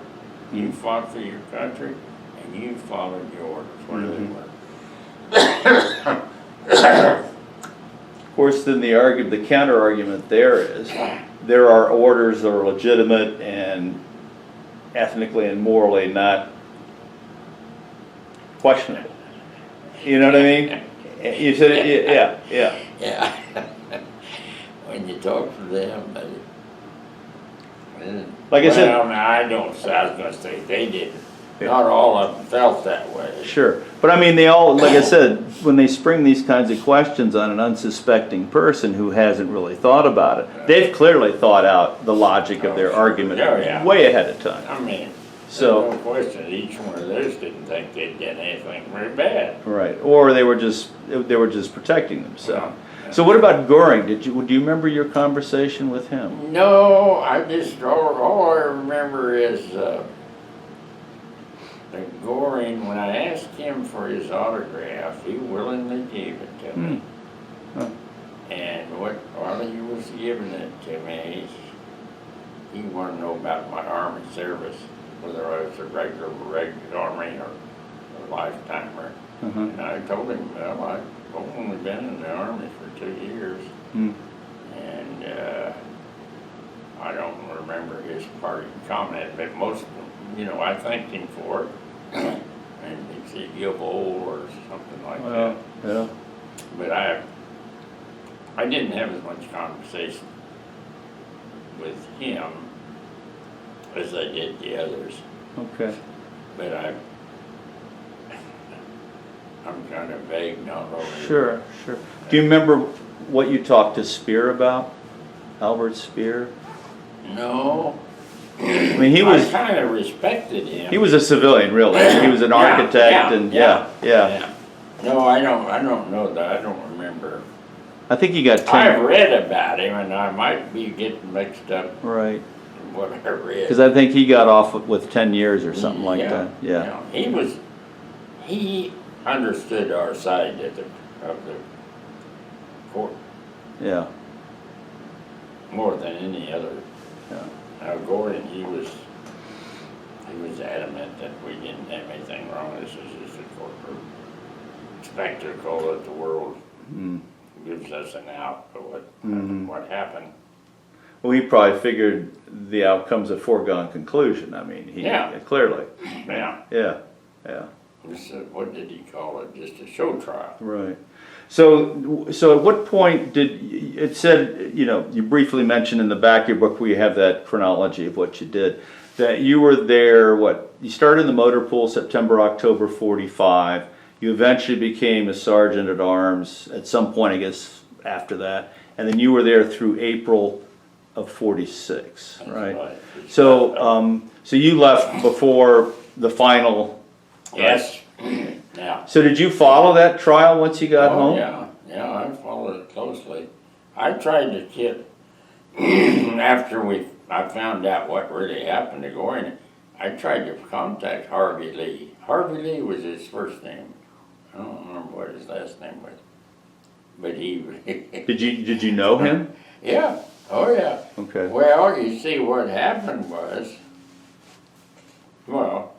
You fought for your country, and you followed your orders, whatever they were. Of course, then the counter argument there is there are orders that are legitimate and ethnically and morally not questionable. You know what I mean? You said it, yeah. Yeah. When you talk to them, like I said, I was going to say they didn't. Not all of them felt that way. Sure. But I mean, they all, like I said, when they spring these kinds of questions on an unsuspecting person who hasn't really thought about it, they've clearly thought out the logic of their argument way ahead of time. I mean, so no question, each one of those didn't think they'd done anything very bad. Right. Or they were just protecting themselves. So what about Goring? Do you remember your conversation with him? No, all I remember is that Goring, when I asked him for his autograph, he willingly gave it to me. Huh. And while he was giving it to me, he wanted to know about my Army service, whether I was a regular Army or a lifetimer. And I told him, well, I've only been in the Army for 2 years. And I don't remember his parting comment, but most of them, I thanked him for it. And he said, "You're old," or something like that. Yeah. But I didn't have as much conversation with him as I did the others. Okay. But I'm kind of vague not over. Sure, sure. Do you remember what you talked to Spear about? Albert Spear? No. I mean, I kind of respected him. he was a civilian, really. He was an Yeah, architect and, yeah. No, I don't know that. I don't remember. I think he got I've 10, read about him, and I might be getting mixed up right. in what I read. Because I think he got off with 10 years or something like Yeah, that, yeah. He understood our side of the court Yeah, more than any other. yeah. Now Gordon, he was adamant that we didn't have anything wrong. This is just a corporate spectacle that the world Mm. gives us an out for Mhm. what happened. Well, he probably figured the outcome's a foregone conclusion. I mean, Yeah. clearly, Yeah. yeah, yeah. What did he call it? Just a show trial. Right. So at what point it said, you briefly mentioned in the back of your book where you have that chronology of what you did, that you were there, you started in the motor pool September, October 45. You eventually became a sergeant at arms at some point, I guess, after that. And then you were there through April of 46, That's right? right. So you left before the final. Yes. Yeah. So did you follow that trial once you got home? Yeah, I followed it closely. I tried to get after I found out what really happened to Goring. I tried to contact Harvey Lee. Harvey Lee was his first name. I don't remember what his last name was, but he. Did you know him? Yeah. Oh yeah. Okay. Well, you see, what happened was, well,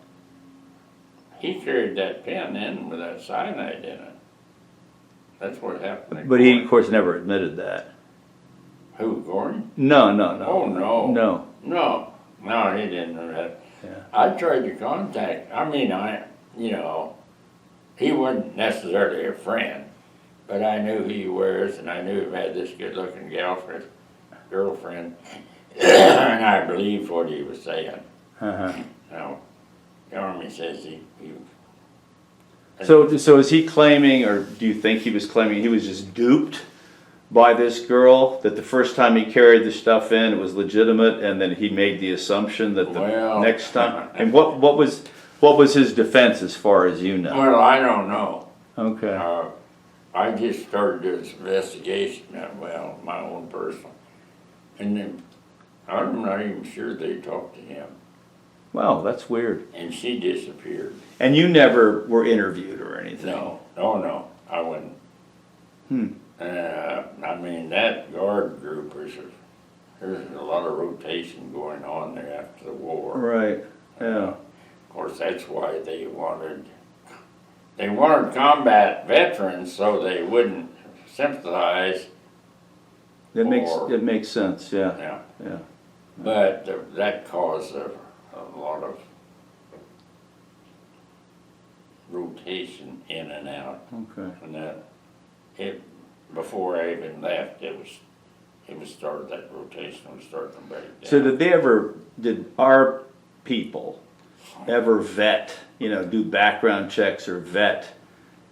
he carried that pen in with that cyanide in it. That's what happened. But he, of course, never admitted that. Who, Gordon? No. Oh, no. No. No, he didn't know that. Yeah. I tried to contact, he wasn't necessarily a friend, but I knew who he was, and I knew he had this good-looking girlfriend, and I believed what he was saying. Uh-huh. Now, the Army says he So is he claiming, or do you think he was claiming he was just duped by this girl, that the first time he carried the stuff in, it was legitimate, and then he made the assumption that the next time? And what was his defense, as far as you know? Well, I don't know. Okay. I just started this investigation, my own personal, and then I'm not even sure they talked to him. Wow, that's weird. And she disappeared. And you never were interviewed or anything? No, I wouldn't. Hmm. That guard group there's a lot of rotation going on there after the war. Right. Yeah. Of course, that's why they wanted combat veterans so they wouldn't sympathize. It makes sense. Yeah. Yeah. But that caused a lot of rotation in and out. Okay. And before I even left, it was started, that rotation was starting to break down. So did our people ever vet, do background checks or vet,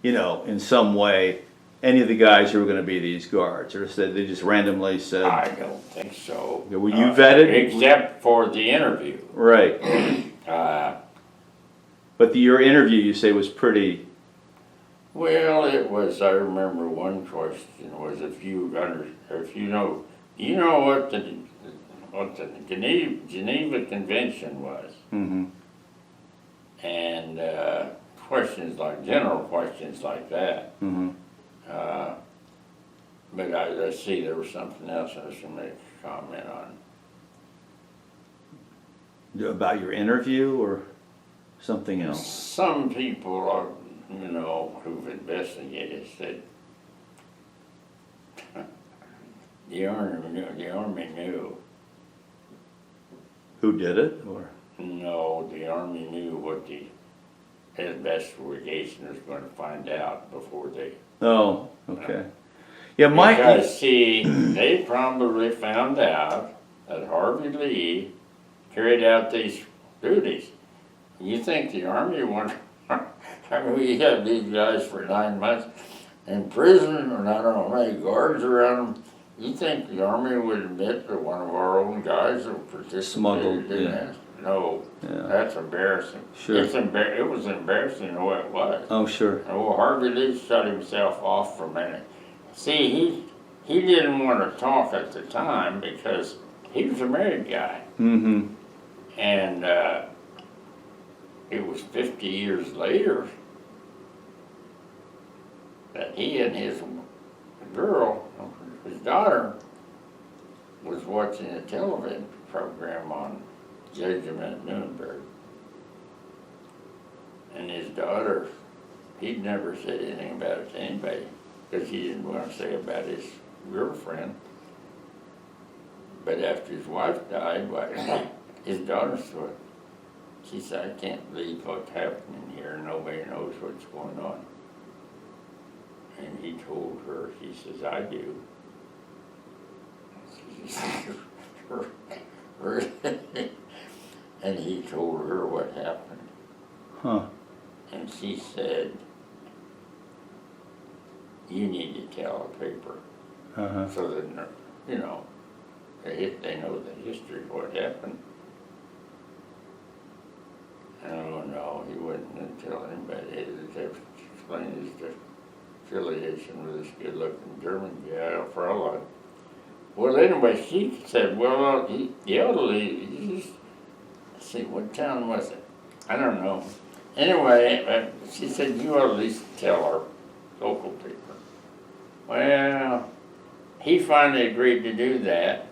in some way, any of the guys who were going to be these guards? Or they just randomly said? I don't think so. Were you vetted? Except for the interview. Right. But your interview, you say, was pretty. Well, it was. I remember one question was if you know what the Geneva Convention was, Mm-hmm. and general questions like that. Mm-hmm. But let's see, there was something else I was going to make a comment on. About your interview or something else? Some people are, who've investigated said the Army knew. Who did it? Or No, the Army knew what the investigation was going to find out before they Oh, okay. Yeah, my, Because, see, they probably found out that Harvey Lee carried out these duties. You think the Army would, I mean, we had these guys for 9 months in prison, and I don't know how many guards around them. You think the Army would admit that one of our own guys who Smuggled, participated in yeah. this? No, yeah, that's embarrassing. sure. It was embarrassing the way it was. Oh, sure. Oh, Harvey Lee shut himself off for a minute. See, he didn't want to talk at the time because he was a married guy. Mm-hmm. And it was 50 years later that he and his girl, his daughter, was watching a television program on Judgment at Nuremberg. And his daughter, he'd never said anything about it to anybody because he didn't want to say about his girlfriend. But after his wife died, his daughter saw it. She said, I can't believe what's happening here. Nobody knows what's going on. And he told her, he says, I do. And he told her what happened. Huh. And she said, you need to tell the paper. Uh-huh. So that, you know, they know the history of what happened. Oh no, he wouldn't tell anybody. He had to explain his affiliation with this good-looking German guy, Fraulein. Well, anyway, she said, well, the elderly, let's see, what town was it? I don't know. Anyway, she said, you ought to at least tell our local paper. Well, he finally agreed to do that.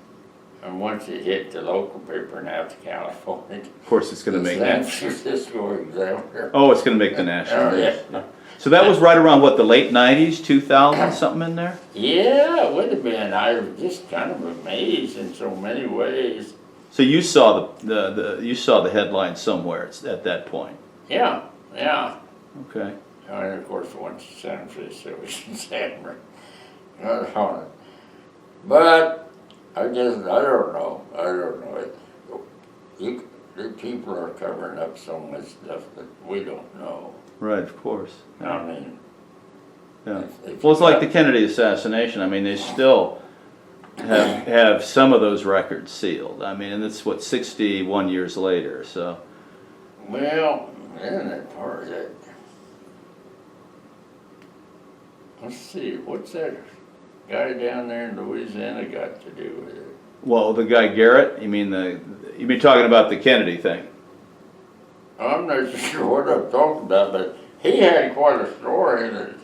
And once it hit the local paper in out to California, Of course, it's going to make San that. Francisco Examiner. Oh, it's going to make the national Oh, news. yeah. So that was right around what, the late '90s, 2000, something in there. Yeah, it would have been. I was just kind of amazed in so many ways. So you saw you saw the headline somewhere at that point. Yeah, yeah. Okay. And of course, once San Francisco was in San Not on it. But I guess I don't know. The people are covering up so much stuff that we don't know. Right. Of course. I mean, Yeah. Well, it's like the Kennedy assassination. I mean, they still have some of those records sealed. I mean, and it's what 61 years later. So. Well, then that part of that. Let's see, what's that guy down there in Louisiana got to do with it? Well, the guy Garrett. You mean talking about the Kennedy thing? I'm not sure what I'm talking about, but he had quite a story that,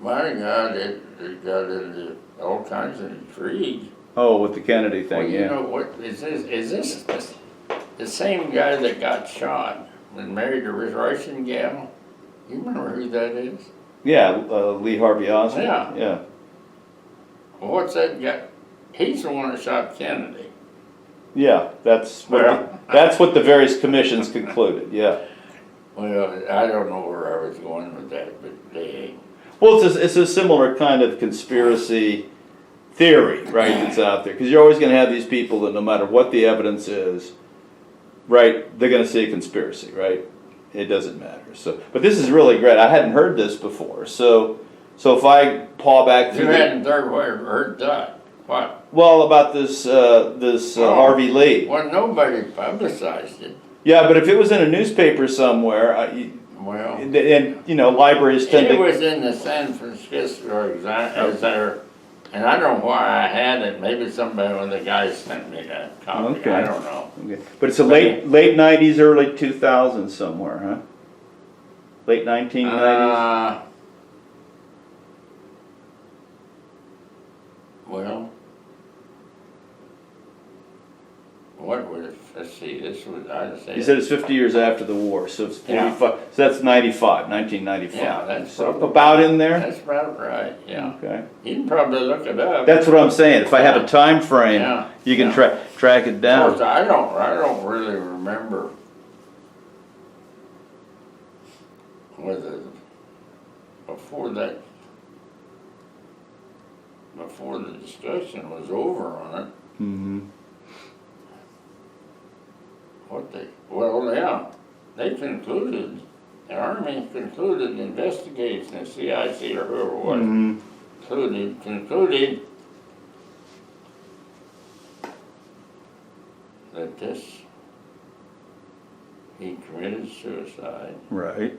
my God, it got into all kinds of intrigue. Oh, with the Kennedy thing, Well, you yeah. know, what is this? Is this the same guy that got shot and married a Russian gal? You remember who that is? Yeah, Lee Harvey Oswald. Yeah. Yeah. Well, what's that guy? He's the one that shot Kennedy. Yeah, that's what the various commissions concluded. Yeah. Well, I don't know where I was going with that, but they. Well, it's a similar kind of conspiracy theory, right? That's out there because you're always going to have these people that no matter what the evidence is, right? They're going to see a conspiracy, right? It doesn't matter. So, but this is really great. I hadn't heard this before. So if I paw back You through, hadn't heard that. What? well, about this Harvey Lee. Well, nobody publicized it. Yeah, but if it was in a newspaper somewhere, Well, and libraries tend it to. was in the San Francisco Examiner, and I don't know why I had it. Maybe somebody, one of the guys sent me that copy. Okay. I don't know. Okay. But it's a late '90s, early 2000s somewhere, huh? Late 1990s. Well, what would it? Let's see. This was I'd say. You said it's 50 years after the war, so it's 45. Yeah. So that's 1995. Yeah, that's so probably- about in there. That's about right. Yeah. Okay. You can probably look it up. That's what I'm saying. If I have a time frame, Yeah. you can Yeah. track it Of down. course, I don't really remember whether before that before the discussion was over on it, Mm-hmm. they concluded, the Army concluded, the investigation, the CIC or whoever it was, Mm-hmm. concluded that he committed suicide Right.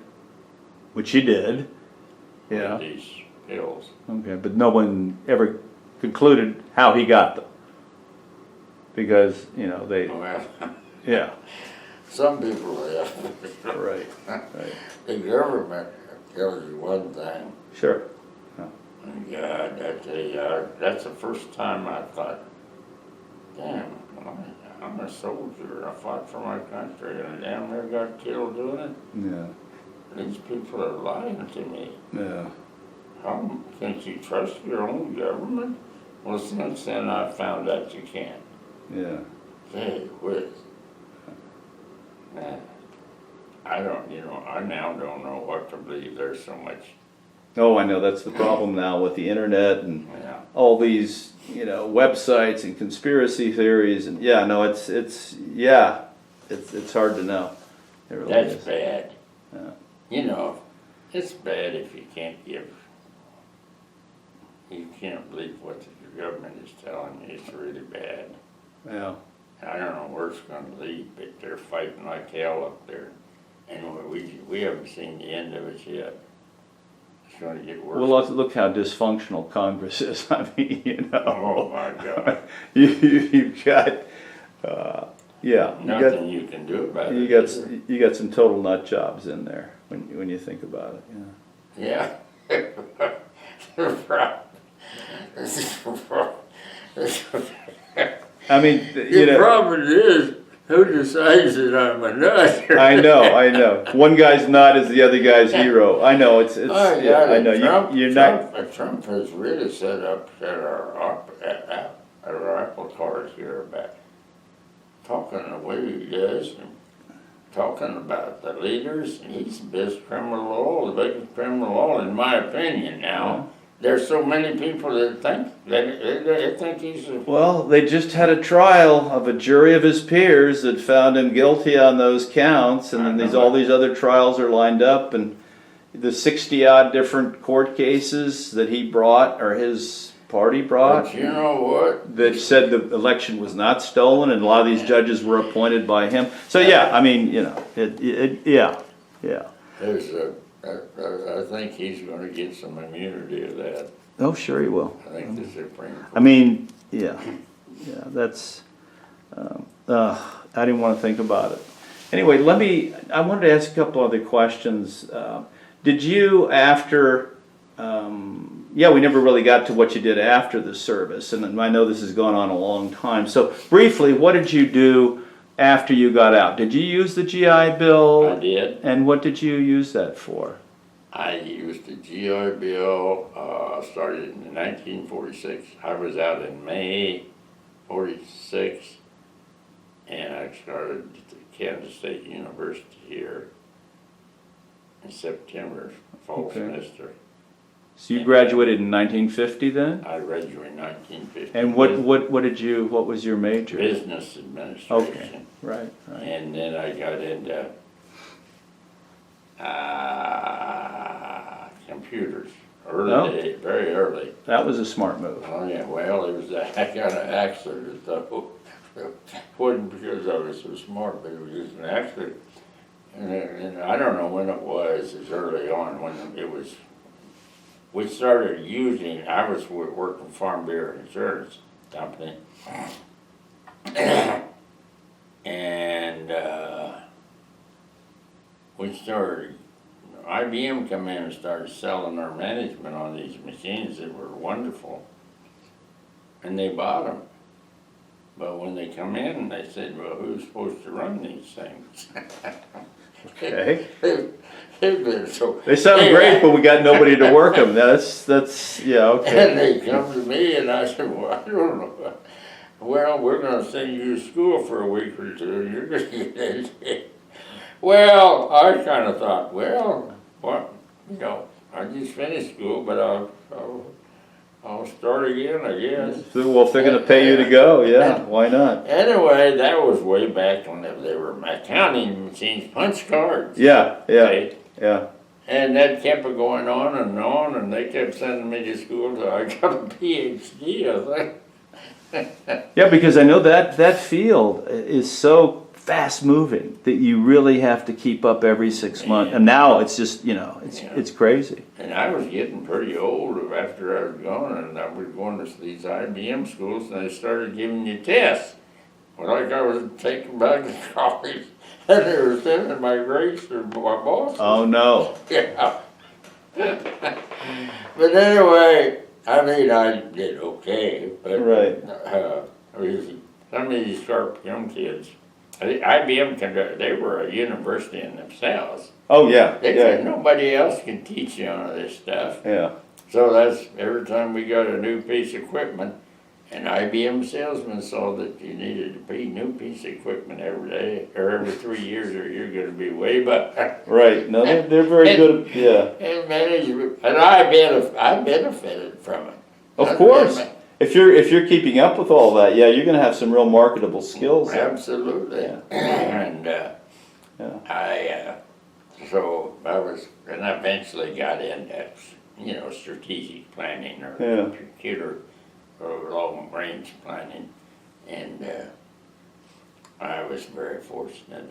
Which he did. Yeah. with these pills. Okay, but no one ever concluded how he got them. Because, they, Well, yeah. some people have. Right. Right. The government tells you one thing. Sure. And God, that's the first time I thought, damn, I'm a soldier. I fought for my country and I damn near got killed doing it. Yeah. These people are lying to me. Yeah. How can you trust your own government? Well, since then I found out you can't. Yeah. Gee whiz. Nah, I now don't know what to believe. There's so much, Oh, I know, that's the problem now with the internet and yeah. all these, websites and conspiracy theories and, yeah, no, it's hard to know. It really That's is. bad. Yeah. It's bad if you can't believe what the government is telling you. It's really bad. Yeah. I don't know where it's going to lead, but they're fighting like hell up there. And we haven't seen the end of it yet. It's going to get worse. Well, look how dysfunctional Congress is. I mean, Oh my God. you've got, yeah. Nothing you can do about it. You got some total nut jobs in there when you think about it. Yeah. Yeah. I mean, The problem is, who decides that I'm a nut? I know. One guy's nut is the other guy's hero. I know. It's. Oh, Yeah, I know. You're not. Trump has really set up at our apple cars here about talking the way he does and talking about the leaders. And he's the best criminal of all, the biggest criminal of all, in my opinion. Now, there's so many people that think they think he's a. Well, they just had a trial of a jury of his peers that found him guilty on those counts, and then all these other trials are lined up, and the 60-odd different court cases that he brought or his party brought. But you know what? That said the election was not stolen, and a lot of these judges were appointed by him. So yeah, I mean, yeah. There's I think he's going to get some immunity of that. Oh, sure he will. I think the Supreme Court. I mean, yeah, that's, I didn't want to think about it. Anyway, I wanted to ask a couple other questions. Did you, after, we never really got to what you did after the service, and I know this has gone on a long time. So briefly, what did you do after you got out? Did you use the GI Bill? I did. And what did you use that for? I used the GI Bill, started in 1946. I was out in May 46, and I started at Kansas State University here in September, fall semester. So you graduated in 1950 then? I graduated in 1950. And what was your major? Business administration. Okay, right. And then I got into computers very early. That was a smart move. Oh yeah, well, it was a heck of an accident though. It wasn't because I was so smart, but it was just an accident. And I don't know when it was early on when it was. We started using. I was working Farm Bureau Insurance Company, and we started. IBM come in and started selling our management on these machines that were wonderful, and they bought them. But when they come in, they said, "Well, who's supposed to run these things?" Okay. So, They sound great, but we got nobody to work them. That's yeah, okay. And they come to me, and I said, "Well, I don't know. Well, we're going to send you to school for a week or two, and you're going to get educated." Well, I kind of thought, well, what, I just finished school, but I'll start again, I guess. Well, if they're gonna pay you to go, yeah, why not? Anyway, that was way back when they were counting machines, punch cards. Yeah, yeah, See? yeah. And that kept it going on, and they kept sending me to school till I got a PhD, I think. Yeah, because I know that field is so fast moving that you really have to keep up every 6 months. And now it's just, it's crazy. And I was getting pretty old after I was gone, and I was going to these IBM schools, and they started giving you tests. Well, like I was taking back to college, and they were sending my grades to my boss. Oh, no. Yeah. But anyway, I mean, I did okay, but Right. Some of these sharp young kids, IBM, they were a university in themselves. Oh, yeah, They said yeah, nobody else can teach you on this stuff. yeah. So that's every time we got a new piece of equipment, an IBM salesman saw that you needed to be new piece of equipment every day or every 3 years, or you're going to be way back. Right, no, they're very good, yeah. And management, and I benefited from it. Of course. If you're keeping up with all that, yeah, you're gonna have some real marketable skills. Absolutely. And Yeah. and I eventually got into, strategic planning or Yeah. computer or long range planning. And I was very fortunate.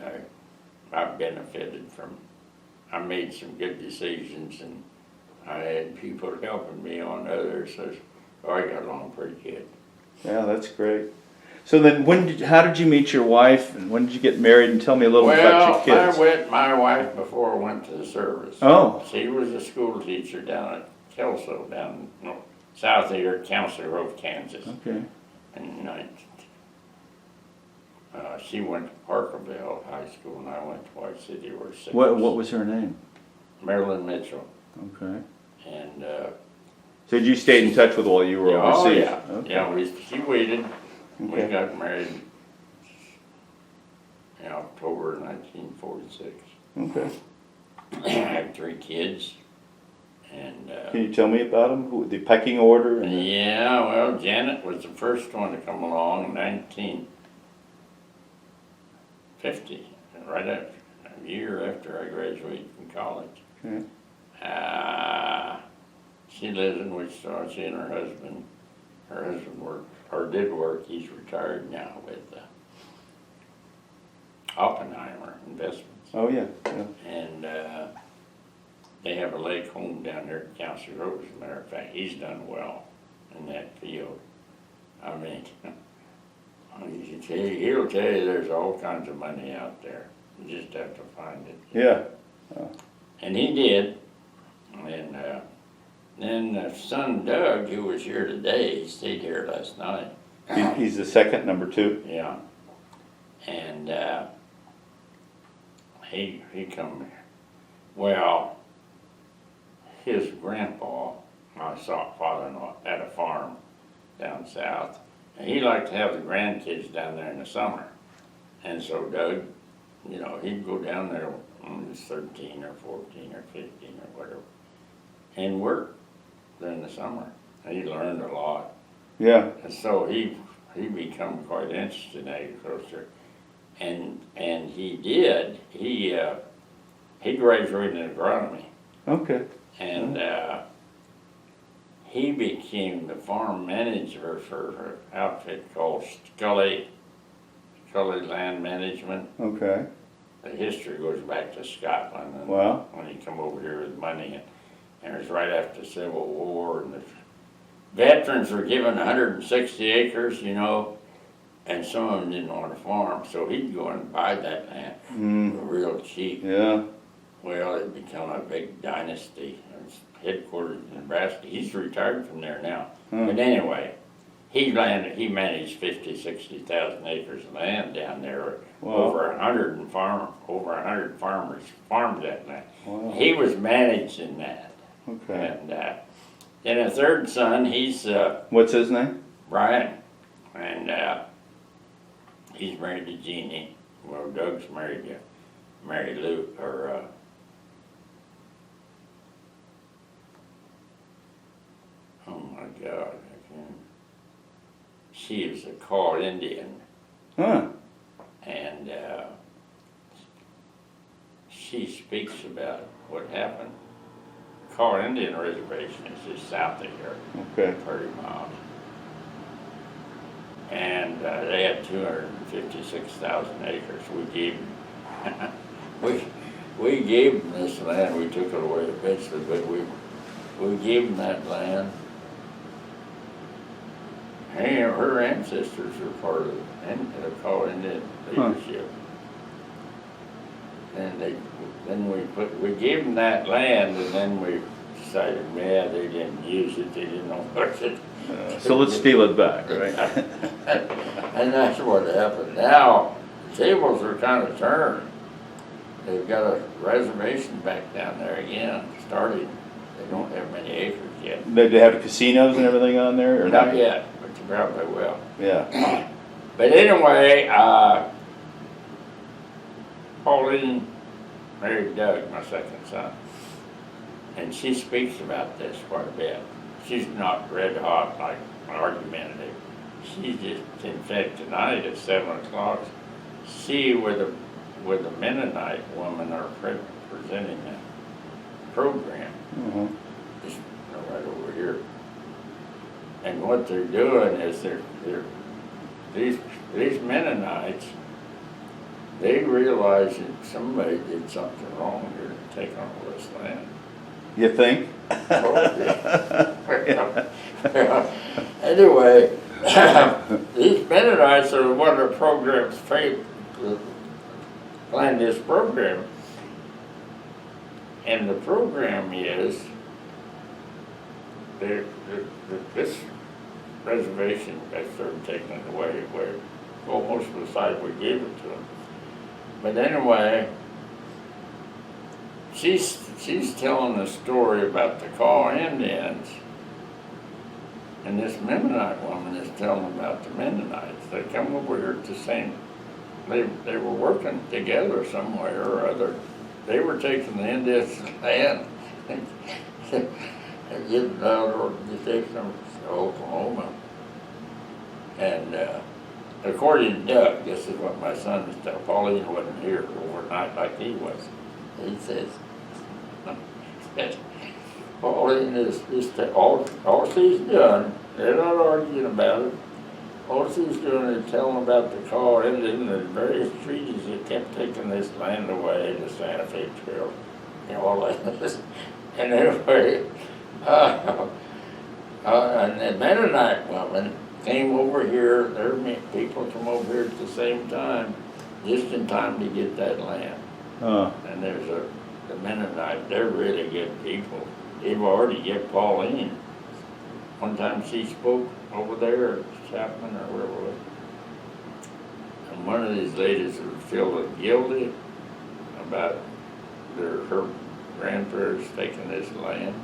I benefited from, I made some good decisions, and I had people helping me on others. So I got along pretty good. Yeah, that's great. So then, how did you meet your wife, and when did you get married? And tell me a little bit about your kids. I met my wife before I went to the service. Oh. She was a school teacher down at Kelso, south of here, Council Grove, Kansas. Okay. And she went to Parkerville High School, and I went to White City, where she What was her name? Marilyn Mitchell. Okay. And So did you stay in touch with while you were overseas? yeah, Okay. yeah. She waited. We Okay. got married in October 1946. Okay. I have 3 kids, and Can you tell me about them? The pecking order? And yeah, well, Janet was the first one to come along in 1950, right after a year after I graduated from college. Okay. She lives in Wichita. She and her husband worked, or did work. He's retired now with Oppenheimer Investments. Oh yeah. Yeah. And they have a lake home down there at Council Grove, as a matter of fact. He's done well in that field. I mean, he'll tell you there's all kinds of money out there. You just have to find it. Yeah. And he did. And then son Doug, who was here today, he stayed here last night. He's the second, number 2. Yeah. And he come, well, his grandpa, my father-in-law, had a farm down south. And he liked to have the grandkids down there in the summer. And so Doug, he'd go down there when he was 13 or 14 or 15 or whatever, and work during the summer. And he learned a lot. Yeah. And so he become quite interested in agriculture. And he did. He graduated in agronomy. Okay. And he became the farm manager for an outfit called Scully Land Management. Okay. The history goes back to Scotland, and Wow. when he come over here with money, and it was right after the Civil War, and the veterans were given 160 acres, and some of them didn't want to farm, so he'd go and buy that land real cheap. Yeah. Well, it became a big dynasty. It's headquartered in Nebraska. He's retired from there now. But anyway, he managed 60,000 acres of land down there. Wow. Over 100 farmers farmed that land. Wow. He was managing that. Okay. And then a third son, he's What's his name? Brian, and he's married to Jeannie. Well, Doug's married to Mary Lou, or oh my God. she is a Kaw Indian, Huh. and she speaks about what happened. Kaw Indian Reservation is just south of here, Okay. 30 miles. And they had 256,000 acres. We gave them this land. We took it away eventually, but we gave them that land. Hey, her ancestors are part of the Kaw Indian leadership. And we gave them that land, and then we decided, yeah, they didn't use it. They didn't know what it. So let's steal it back, right? And that's what happened. Now, the tables are kind of turned. They've got a reservation back down there again, starting. They don't have many acres yet. They have casinos and everything on there, or Not yet, but you probably will. Yeah. But anyway, Pauline married Doug, my second son. And she speaks about this quite a bit. She's not red hot, like argumentative. She's just, in fact, tonight at 7 o'clock, she with a Mennonite woman are presenting a program. Mhm. Just right over here. And what they're doing is these Mennonites, they realize that somebody did something wrong here to take on all this land. You think? Anyway, these Mennonites are one of the programs planned this program. And the program is this reservation, they started taking it away almost the side we gave it to them. But anyway, she's telling a story about the Kaw Indians, and this Mennonite woman is telling about the Mennonites. They come over here at the same. They were working together somewhere or other. They were taking the Indians' land and getting out or take them to Oklahoma. And according to Doug, this is what my son was telling. Pauline wasn't here overnight like he was. He says, Pauline is all she's done, they're not arguing about it. All she's doing is telling about the Kaw Indian and the various treaties that kept taking this land away, the Santa Fe Trail, all that. And anyway, and the Mennonite woman came over here, their people come over here at the same time, just in time to get that land. And there's the Mennonite, they're really good people. They've already get Pauline. One time she spoke over there at Chapman or wherever it was. And one of these ladies was feeling guilty about her grandparents taking this land.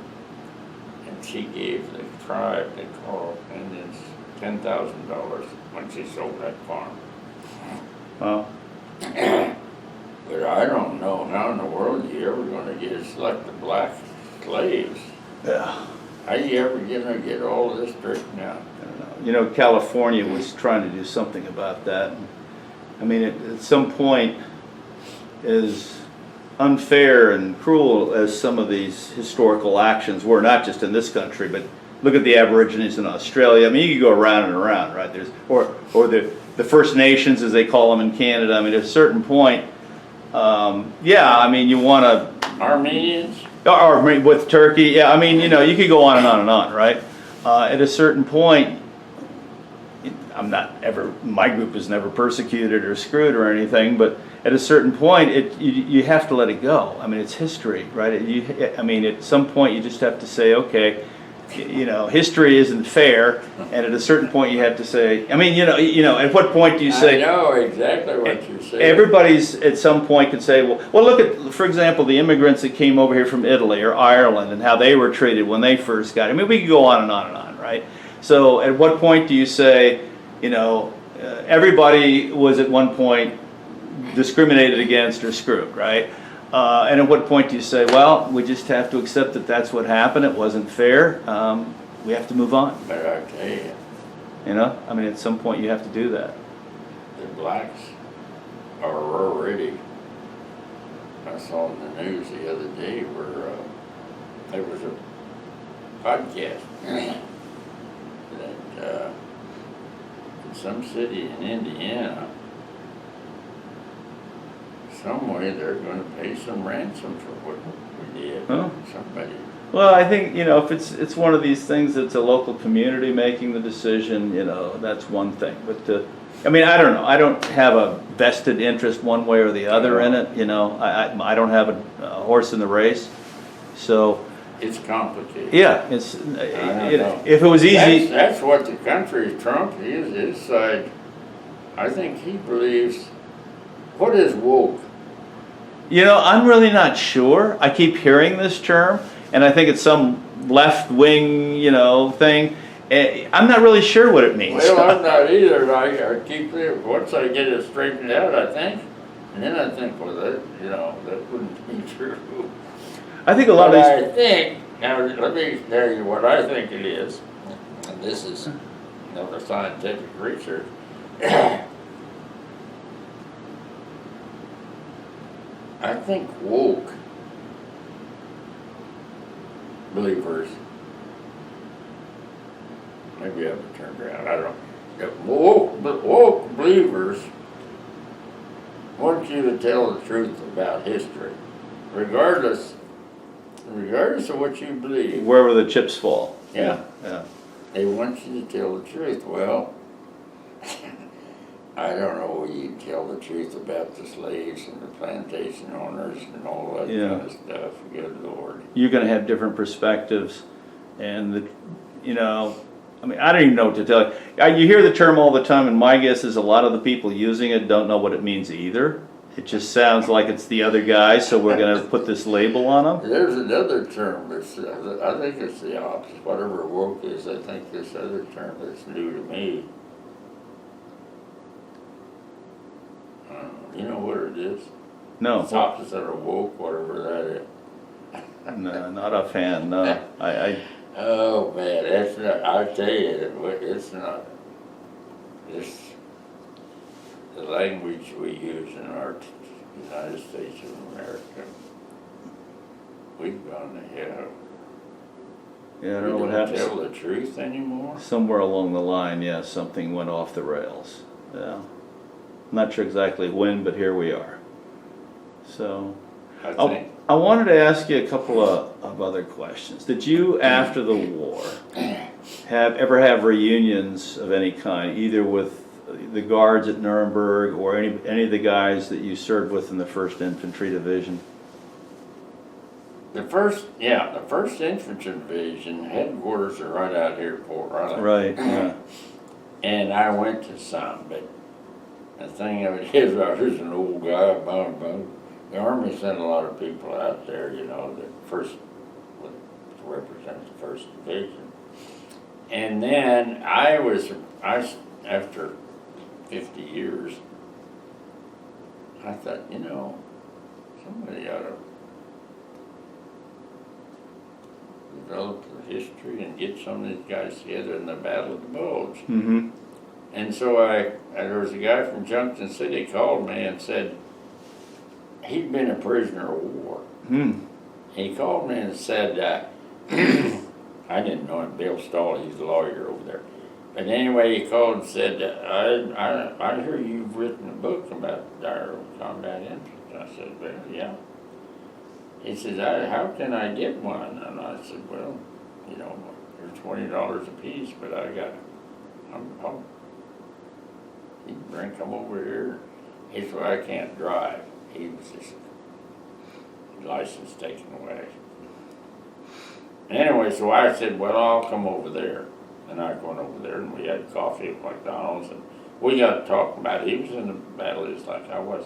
And she gave the tribe, the Kaw Indians, $10,000 when she sold that farm. Wow. But I don't know how in the world you ever going to get select the black slaves. Yeah. How you ever going to get all this straightened out? I don't know. You know, California was trying to do something about that. I mean, at some point, as unfair and cruel as some of these historical actions were, not just in this country, but look at the Aborigines in Australia. I mean, you could go around and around, right? Or the First Nations, as they call them in Canada. I mean, at a certain point, yeah, I mean, you want to... Armenians? Or with Turkey, yeah, I mean, you know, you could go on and on and on, right? At a certain point, my group is never persecuted or screwed or anything, but at a certain point, you have to let it go. I mean, it's history, right? At some point, you just have to say, okay, you know, history isn't fair, and at a certain point, you have to say, I mean, you know, at what point do you say? I know exactly what you're saying. Everybody's at some point could say, well, look at, for example, the immigrants that came over here from Italy or Ireland and how they were treated when they first got. I mean, we could go on and on and on, right? So, at what point do you say, you know, everybody was at one point discriminated against or screwed, right? And at what point do you say, well, we just have to accept that that's what happened, it wasn't fair, we have to move on. But I tell you, You know, I mean, at some point you have to do that. The blacks are already, I saw in the news the other day where there was a podcast that in some city in Indiana, some way they're going to pay some ransom for what we did. Oh. Somebody. Well, I think, you know, if it's one of these things that's a local community making the decision, you know, that's one thing. But I mean, I don't know. I don't have a vested interest one way or the other in it. You know, I don't have a horse in the race. So It's complicated. yeah, it's if it was easy. That's what the country, Trump, his side, I think he believes, what is woke? You know, I'm really not sure. I keep hearing this term, and I think it's some left-wing, you know, thing. I'm not really sure what it means. Well, I'm not either. I keep it, once I get it straightened out, I think, and then I think, well, that, you know, that wouldn't be true. I think a lot But of these. I think, now let me tell you what I think it is, and this is another scientific research. I think woke believers, maybe I haven't turned around, I don't know. Woke believers want you to tell the truth about history, regardless of what you believe. Wherever the chips fall. Yeah. Yeah. They want you to tell the truth. Well, I don't know, you tell the truth about the slaves and the plantation owners and all that Yeah. kind of stuff. Good Lord. You're going to have different perspectives, and you know, I mean, I don't even know what to tell you. You hear the term all the time, and my guess is a lot of the people using it don't know what it means either. It just sounds like it's the other guy, so we're going to put this label on them. There's another term that's, I think it's the opposite. Whatever woke is, I think this other term that's new to me. You know what it is? No, It's opposite of woke, whatever that is. no, not offhand. No, I Oh man, that's not, I tell you, it's not, it's the language we use in our United States of America. We've gone to hell. yeah, I don't We know what don't happens. tell the truth anymore. Somewhere along the line, yeah, something went off the rails. Yeah, not sure exactly when, but here we are. So. I Oh, think, I wanted to ask you a couple of other questions. Did you, after the war, ever have reunions of any kind, either with the guards at Nuremberg or any of the guys that you served with in the 1st Infantry Division? the first infantry division headquarters are right out here at Fort Riley. Right, yeah. And I went to some, but the thing of it is, I was an old guy, the Army sent a lot of people out there, you know, that first would represent the 1st Division. And then after 50 years, I thought, you know, somebody ought to develop the history and get some of these guys together in the Battle of the Bulge. Mm-hmm. And so there was a guy from Junction City called me and said he'd been a prisoner of war. Hmm. He called me and said, I didn't know him, Bill Stahl, he's a lawyer over there. But anyway, he called and said, I hear you've written a book about our combat infantry. I said, well, yeah. He says, how can I get one? And I said, well, you know, they're $20 a piece, but you can come over here. He said, well, I can't drive. He was just license taken away. Anyway, so I said, well, I'll come over there. And I went over there and we had coffee at McDonald's and we got to talking about it. He was in the battle just like I was.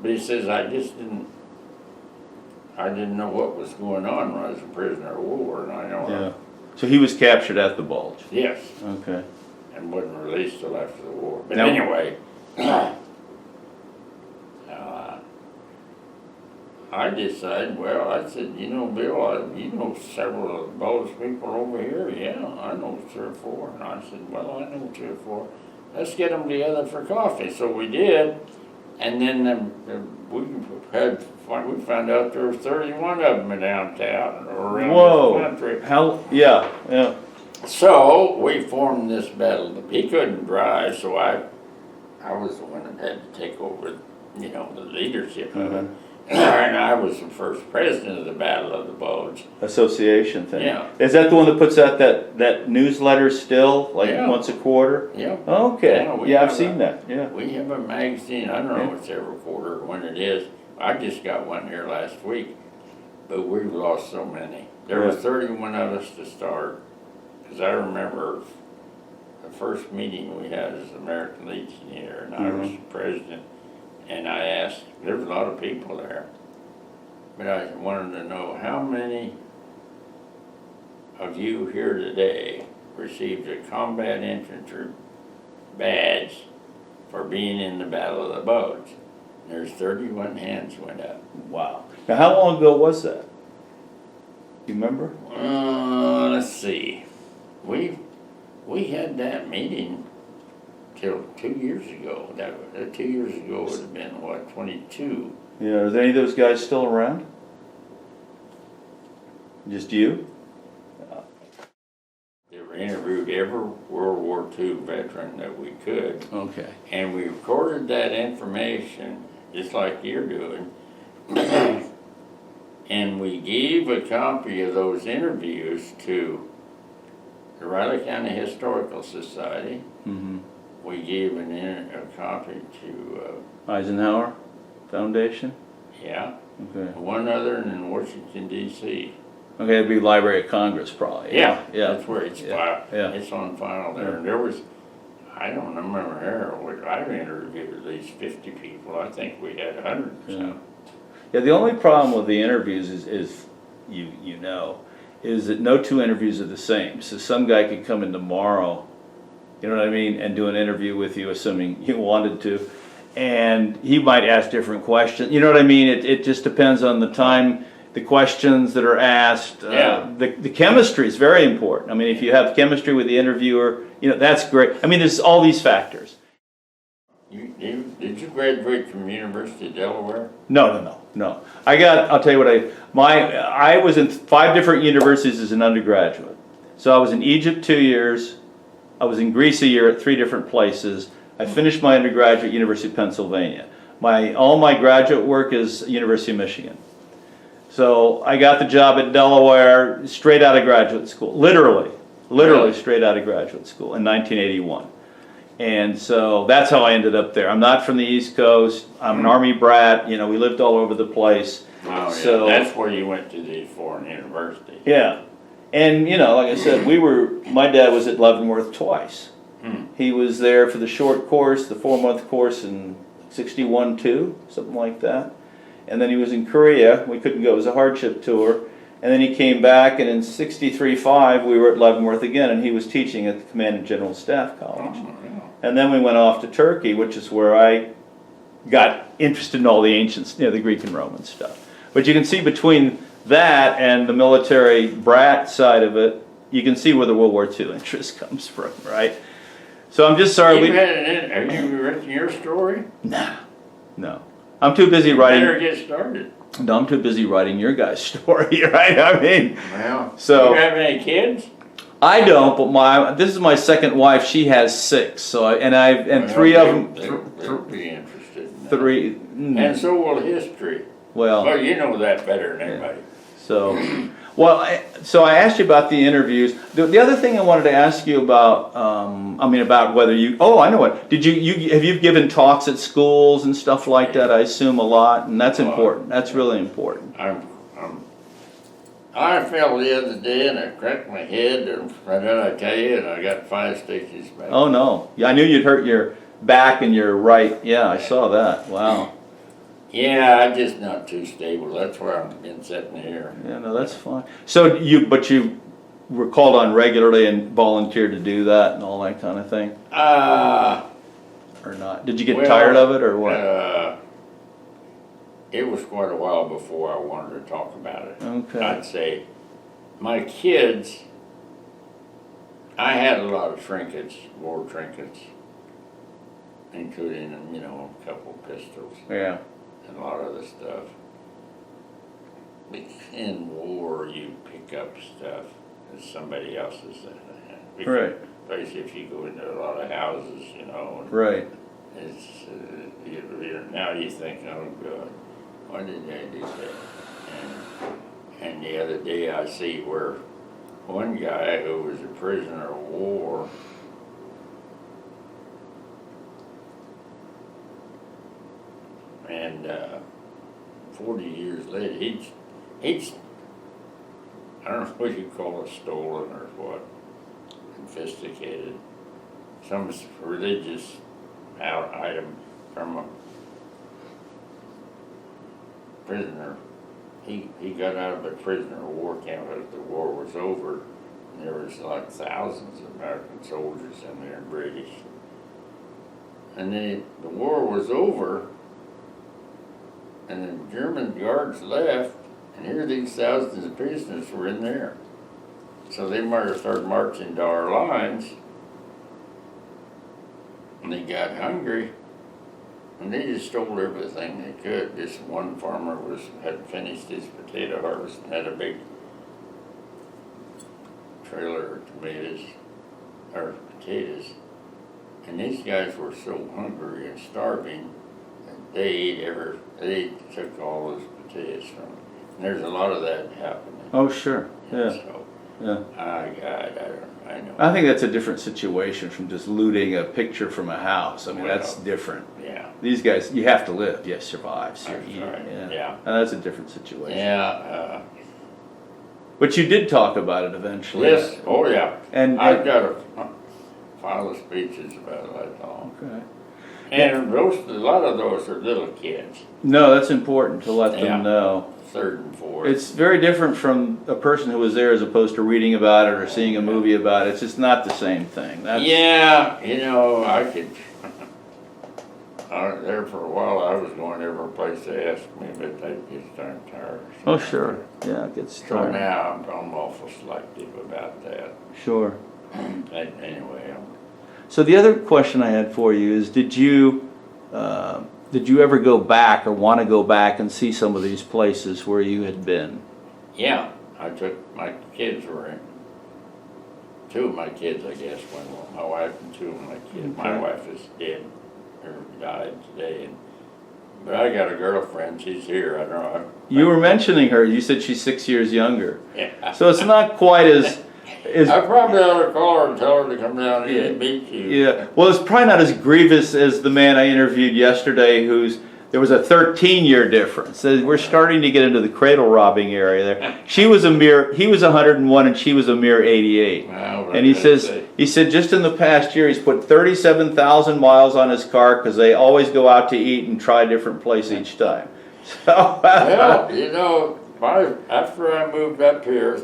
But he says, I didn't know what was going on when I was a prisoner of war, and I know. Yeah. So he was captured at the Bulge. Yes. Okay. And wasn't released till after the war. But Now- anyway, I decided, well, I said, you know, Bill, you know several of those people over here. Yeah, I know 3 or 4. And I said, well, I know 3 or 4. Let's get them together for coffee. So we did. And then we found out there were 31 of them in downtown or around the country. How? Yeah, yeah. So we formed this battle. He couldn't drive, so I was the one that had to take over, you know, the leadership of it. And I was the first president of the Battle of the Bulge. Association thing. Yeah. Is that the one that puts out that newsletter still, like Yeah. once a quarter? Yeah. Okay. Yeah, we Yeah, I've have seen a- that. Yeah. We have a magazine. I don't know if it's every quarter or when it is. I just got one here last week, but we've lost so many. There were Yeah. 31 of us to start, because I remember the first meeting we had as American Legion here, and I was president, and I asked, there was a lot of people there, but I wanted to know how many of you here today received a combat infantry badge for being in the Battle of the Bulge. There's 31 hands went up. Wow. Now, how long ago was that? You remember? Let's see. We had that meeting till 2 years ago. 2 years ago would have been, what, 22? Yeah. Are any of those guys still around? Just you? They were interviewed every World War II veteran that we could. Okay. And we recorded that information, just like you're doing. And we gave a copy of those interviews to the Riley County Historical Society. Mm-hmm. We gave a copy to, Eisenhower Foundation? yeah, Okay. one other in Washington, D.C. Okay, it'd be Library of Congress probably. Yeah, Yeah. that's where it's Yeah, filed. yeah. It's on file there. And there was, I don't remember here, I interviewed at least 50 people. I think we had 100 or Yeah. something. Yeah, the only problem with the interviews is you know, is that no two interviews are the same. So some guy could come in tomorrow, you know what I mean, and do an interview with you, assuming you wanted to, and he might ask different questions. You know what I mean? It just depends on the time, the questions that are asked. Yeah. The chemistry is very important. I mean, if you have chemistry with the interviewer, you know, that's great. I mean, there's all these factors. Did you graduate from University of Delaware? No. I'll tell you what I was in 5 different universities as an undergraduate. So I was in Egypt 2 years, I was in Greece a year at 3 different places. I finished my undergraduate at University of Pennsylvania. All my graduate work is University of Michigan. So I got the job at Delaware straight out of graduate school, literally Really? straight out of graduate school in 1981. And so that's how I ended up there. I'm not from the East Coast. I'm an Army brat. You know, we lived all over the place. Oh, yeah. So- That's where you went to these foreign universities. Yeah. And, you know, like I said, my dad was at Leavenworth twice. He was there for the short course, the 4-month course in 61-2, something like that. And then he was in Korea. We couldn't go. It was a hardship tour. And then he came back, and in 63-5, we were at Leavenworth again, and he was teaching at the Command and General Staff College. Oh, yeah. And then we went off to Turkey, which is where I got interested in all the ancient, you know, the Greek and Roman stuff. But you can see between that and the military brat side of it, you can see where the World War II interest comes from, right? So I'm just sorry Have you written your story? No. I'm too busy writing. Better get started. No, I'm too busy writing your guys' story, right? I mean, Well, So- you have any kids? I don't, but this is my second wife. She has 6, so and 3 of them, They'll be interested in that. 3. And so will history. Well, Well, you know that better than anybody. so, so I asked you about the interviews. The other thing I wanted to ask you about, about whether you. Oh, I know what. Have you given talks at schools and stuff like that? I assume a lot, and that's important. That's really important. I fell the other day and I cracked my head, and then I tell you, and I got 5 stitches back. Oh no, yeah, I knew you'd hurt your back and your right. Yeah, I saw that. Wow. Yeah, I'm just not too stable. That's where I've been sitting here. Yeah, no, that's fine. So but you were called on regularly and volunteered to do that and all that kind of thing, or not? Did you get Well, tired of it or what? it was quite a while before I wanted to talk about it. Okay. I'd say my kids, I had a lot of trinkets, war trinkets, including, a couple pistols Yeah. and a lot of other stuff. In war, you pick up stuff that somebody else's. Right. Especially if you go into a lot of houses, and Right. it's, now you think, oh God, why did they do that? And the other day I see where one guy who was a prisoner of war and 40 years later, he's I don't know what you call it, stolen or what, confiscated, some religious item from a prisoner. He got out of a prisoner of war camp as the war was over, and there was like thousands of American soldiers in there, British. And then the war was over, and the German guards left, and here these thousands of prisoners were in there. So they started marching to our lines, and they got hungry, and they just stole everything they could. This one farmer had finished his potato harvest and had a big trailer of tomatoes, or potatoes, and these guys were so hungry and starving that they took all those potatoes from them. And there's a lot of that happening. Oh, sure. Yeah. So, Yeah. I know. I think that's a different situation from just looting a picture from a house. I mean, that's Well, different. Yeah. These guys, you have to live. You have to survive. So That's you eat. right. Yeah. Yeah. And that's a different situation. Yeah. But you did talk about it eventually. Yes. Oh, yeah. And I've got a file of speeches about it, that's all. okay. And a lot of those are little kids, No, that's important to let Yeah. them know. third and fourth. It's very different from a person who was there as opposed to reading about it or seeing a movie about it. It's just not the same thing. That's, Yeah, I could. There for a while, I was going every place they asked me, but they get darn tired. Oh, sure. Yeah, it gets So started. now I'm awful selective about that. Sure. Anyway, So the other question I had for you is, did you ever go back or want to go back and see some of these places where you had been? yeah, I took my kids were in. Two of my kids, I guess, went along. My wife and two of my kids. My Okay. wife is dead or died today, but I got a girlfriend. She's here. I don't know. You were mentioning her. You said she's 6 years younger. Yeah. So it's not quite as I probably ought to call her and tell her to come down here and meet you. yeah. Well, it's probably not as grievous as the man I interviewed yesterday there was a 13-year difference. So we're starting to get into the cradle robbing area there. He was 101 and she was a mere 88. Well, And he said just in the past year he's put 37,000 miles on his car because they always go out to eat and try a different place each time. So well, after I moved up here,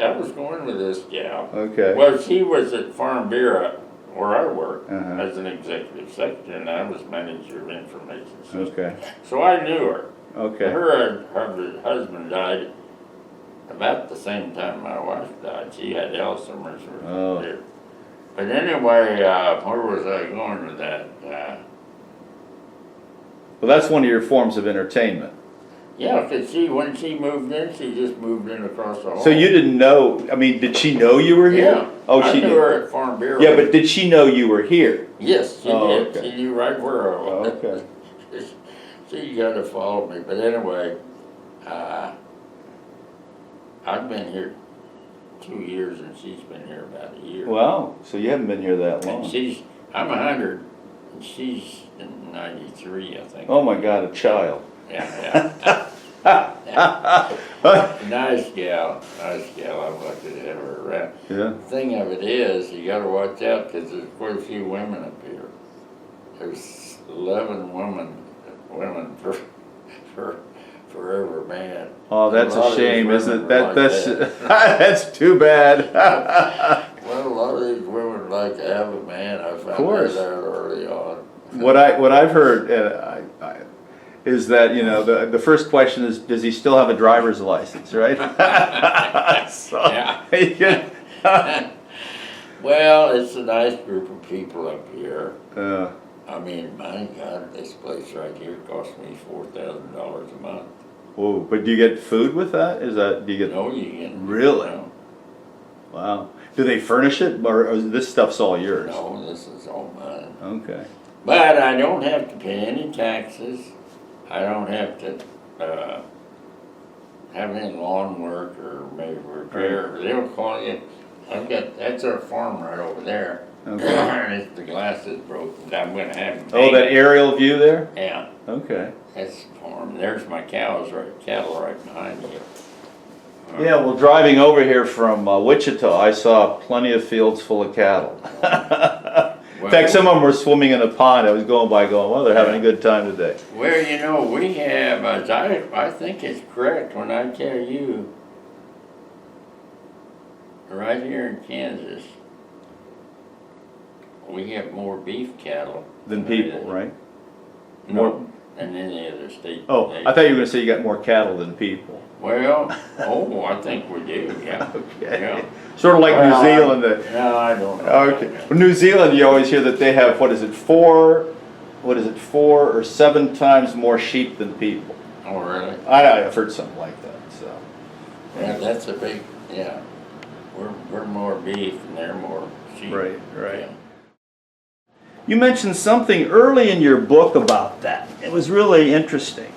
I was going with this gal. okay. Well, she was at Farm Bureau where I worked Uh-huh. as an executive secretary, and I was manager of information systems. Okay. So I knew her. Okay. Her husband died about the same time my wife died. She had Alzheimer's. Oh. But anyway, where was I going with that? Well, that's one of your forms of entertainment. Yeah, because when she moved in, she just moved in across the hall. So you didn't know, I mean, did she know you were here? Yeah. Oh, I she knew did. her at Farm Bureau. Yeah, but did she know you were here? Yes, she Oh, did. okay. She knew right where I was. Okay. She got to follow me. But anyway, I've been here 2 years, and she's been here about a year. Wow, so you haven't been here that long. And I'm 100, and she's in 93, I think. Oh my God, a child. Yeah. Nice gal. I'm lucky to have her around. Yeah. The thing of it is, you got to watch out because there's quite a few women up here. There's 11 women for every man. Oh, that's lot a of shame, these isn't it? women are That's like that's too bad. Well, a lot of these women like to have a man. I found course. that out early on. What I've heard, and is that, you know, the first question is, does he still have a driver's license, right? So, Yeah. you can- Well, it's a nice group of people up here. uh, I mean, my God, this place right here cost me $4,000 a month. whoa, but do you get food with that? Is that, do you get, No, you get. Really? No, wow. Do they furnish it, or this stuff's all yours? no, this is all mine. Okay. But I don't have to pay any taxes. I don't have to have any lawn work or maybe repair. They'll call you. That's our farm right over there. Okay. The glass is broken. I'm gonna have them. Oh, that aerial view there? Yeah, Okay. that's the farm. There's my cattle right behind you. Yeah, well, driving over here from Wichita, I saw plenty of fields full of cattle. In fact, some of them were swimming in a pond. I was going by going, well, they're having a good time today. Well, you know, we have, I think it's correct when I tell you, right here in Kansas, we have more beef cattle. Than people, right? No, than any other state. Oh, I thought you were going to say you got more cattle than people. Well, I think we do, yeah. Okay. Yeah. Sort of like Well, New Zealand. No, I don't know. Okay. Well, New Zealand, you always hear that they have, what is it, 4 or 7 times more sheep than people. Oh, really? I've heard something like that, so. Yeah, that's a big, yeah. We're more beef and they're more sheep. Right. Yeah. You mentioned something early in your book about that. It was really interesting.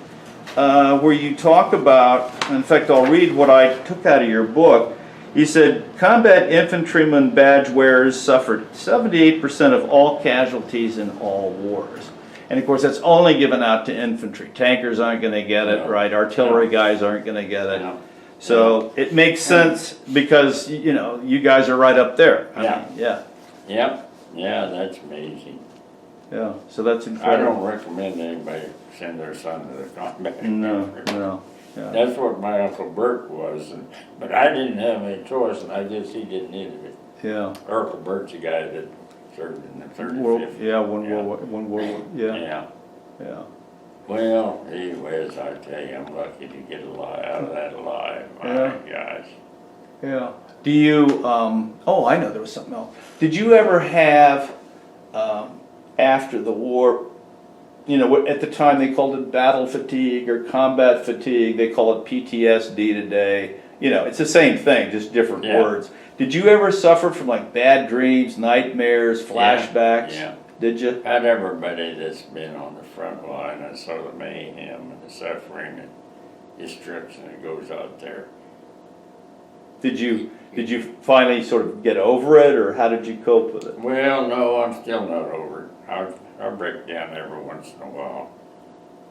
Where you talk about, in fact, I'll read what I took out of your book. You said, combat infantrymen badge wearers suffered 78% of all casualties in all wars. And of course, that's only given out to infantry. Tankers aren't going to get it, No. right? Artillery guys aren't going to get it. No. So it makes sense because, you know, you guys are right up there. I Yeah. mean, yeah. Yep, yeah, that's amazing. Yeah, so that's I incredible. don't recommend anybody send their son to the combat. No, no, yeah. That's what my Uncle Bert was, but I didn't have any choice, and I guess he didn't either. Yeah. Uncle Bert's a guy that served in the 35th. One World War, yeah, Yeah. yeah. Well, anyways, I tell you, I'm lucky to get out of that alive. My Yeah. gosh. Yeah. Do you, oh, I know there was something else. Did you ever have, after the war, you know, at the time they called it battle fatigue or combat fatigue, they call it PTSD today. You know, it's the same thing, just different Yeah. words. Did you ever suffer from like bad dreams, nightmares, flashbacks? Yeah. Did you? Had everybody that's been on the front line, I saw the mayhem and the suffering and destruction that goes out there. Did you finally sort of get over it, or how did you cope with it? Well, no, I'm still not over it. I break down every once in a while.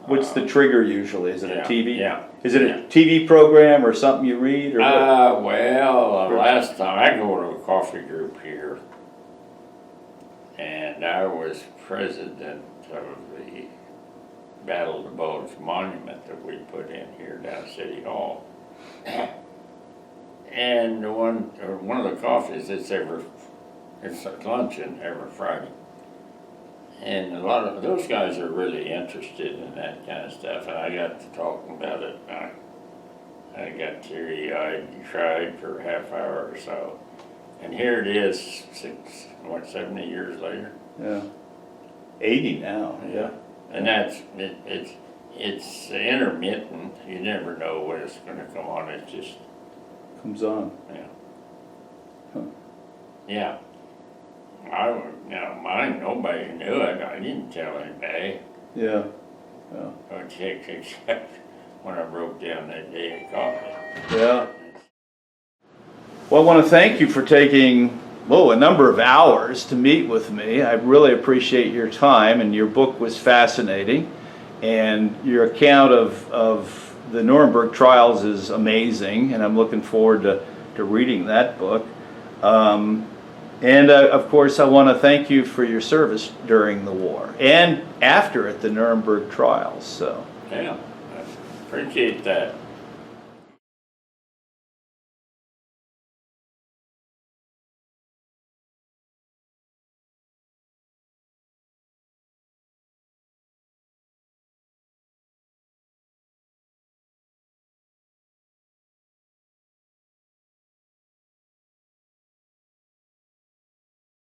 What's the trigger usually? Is it a yeah, TV? yeah, Is it yeah. a TV program or something you read, or what? Last time I go to a coffee group here, and I was president of the Battle of the Bulge monument that we put in here down at City Hall. And one of the coffees, it's a luncheon every Friday. And a lot of those guys are really interested in that kind of stuff, and I got to talking about it. I got teary-eyed and cried for a half hour or so. And here it is, 70 years later. Yeah. 80 now. Yeah. And it's intermittent. You never know when it's going to come on. It's just, Comes on. yeah. Huh. Yeah. Mine, nobody knew it. I didn't tell anybody. Yeah. Except when I broke down that day of coffee. Yeah. Well, I want to thank you for taking, a number of hours to meet with me. I really appreciate your time, and your book was fascinating. And your account of the Nuremberg trials is amazing, and I'm looking forward to reading that book. And of course, I want to thank you for your service during the war and after at the Nuremberg trials. So. Yeah, I appreciate that.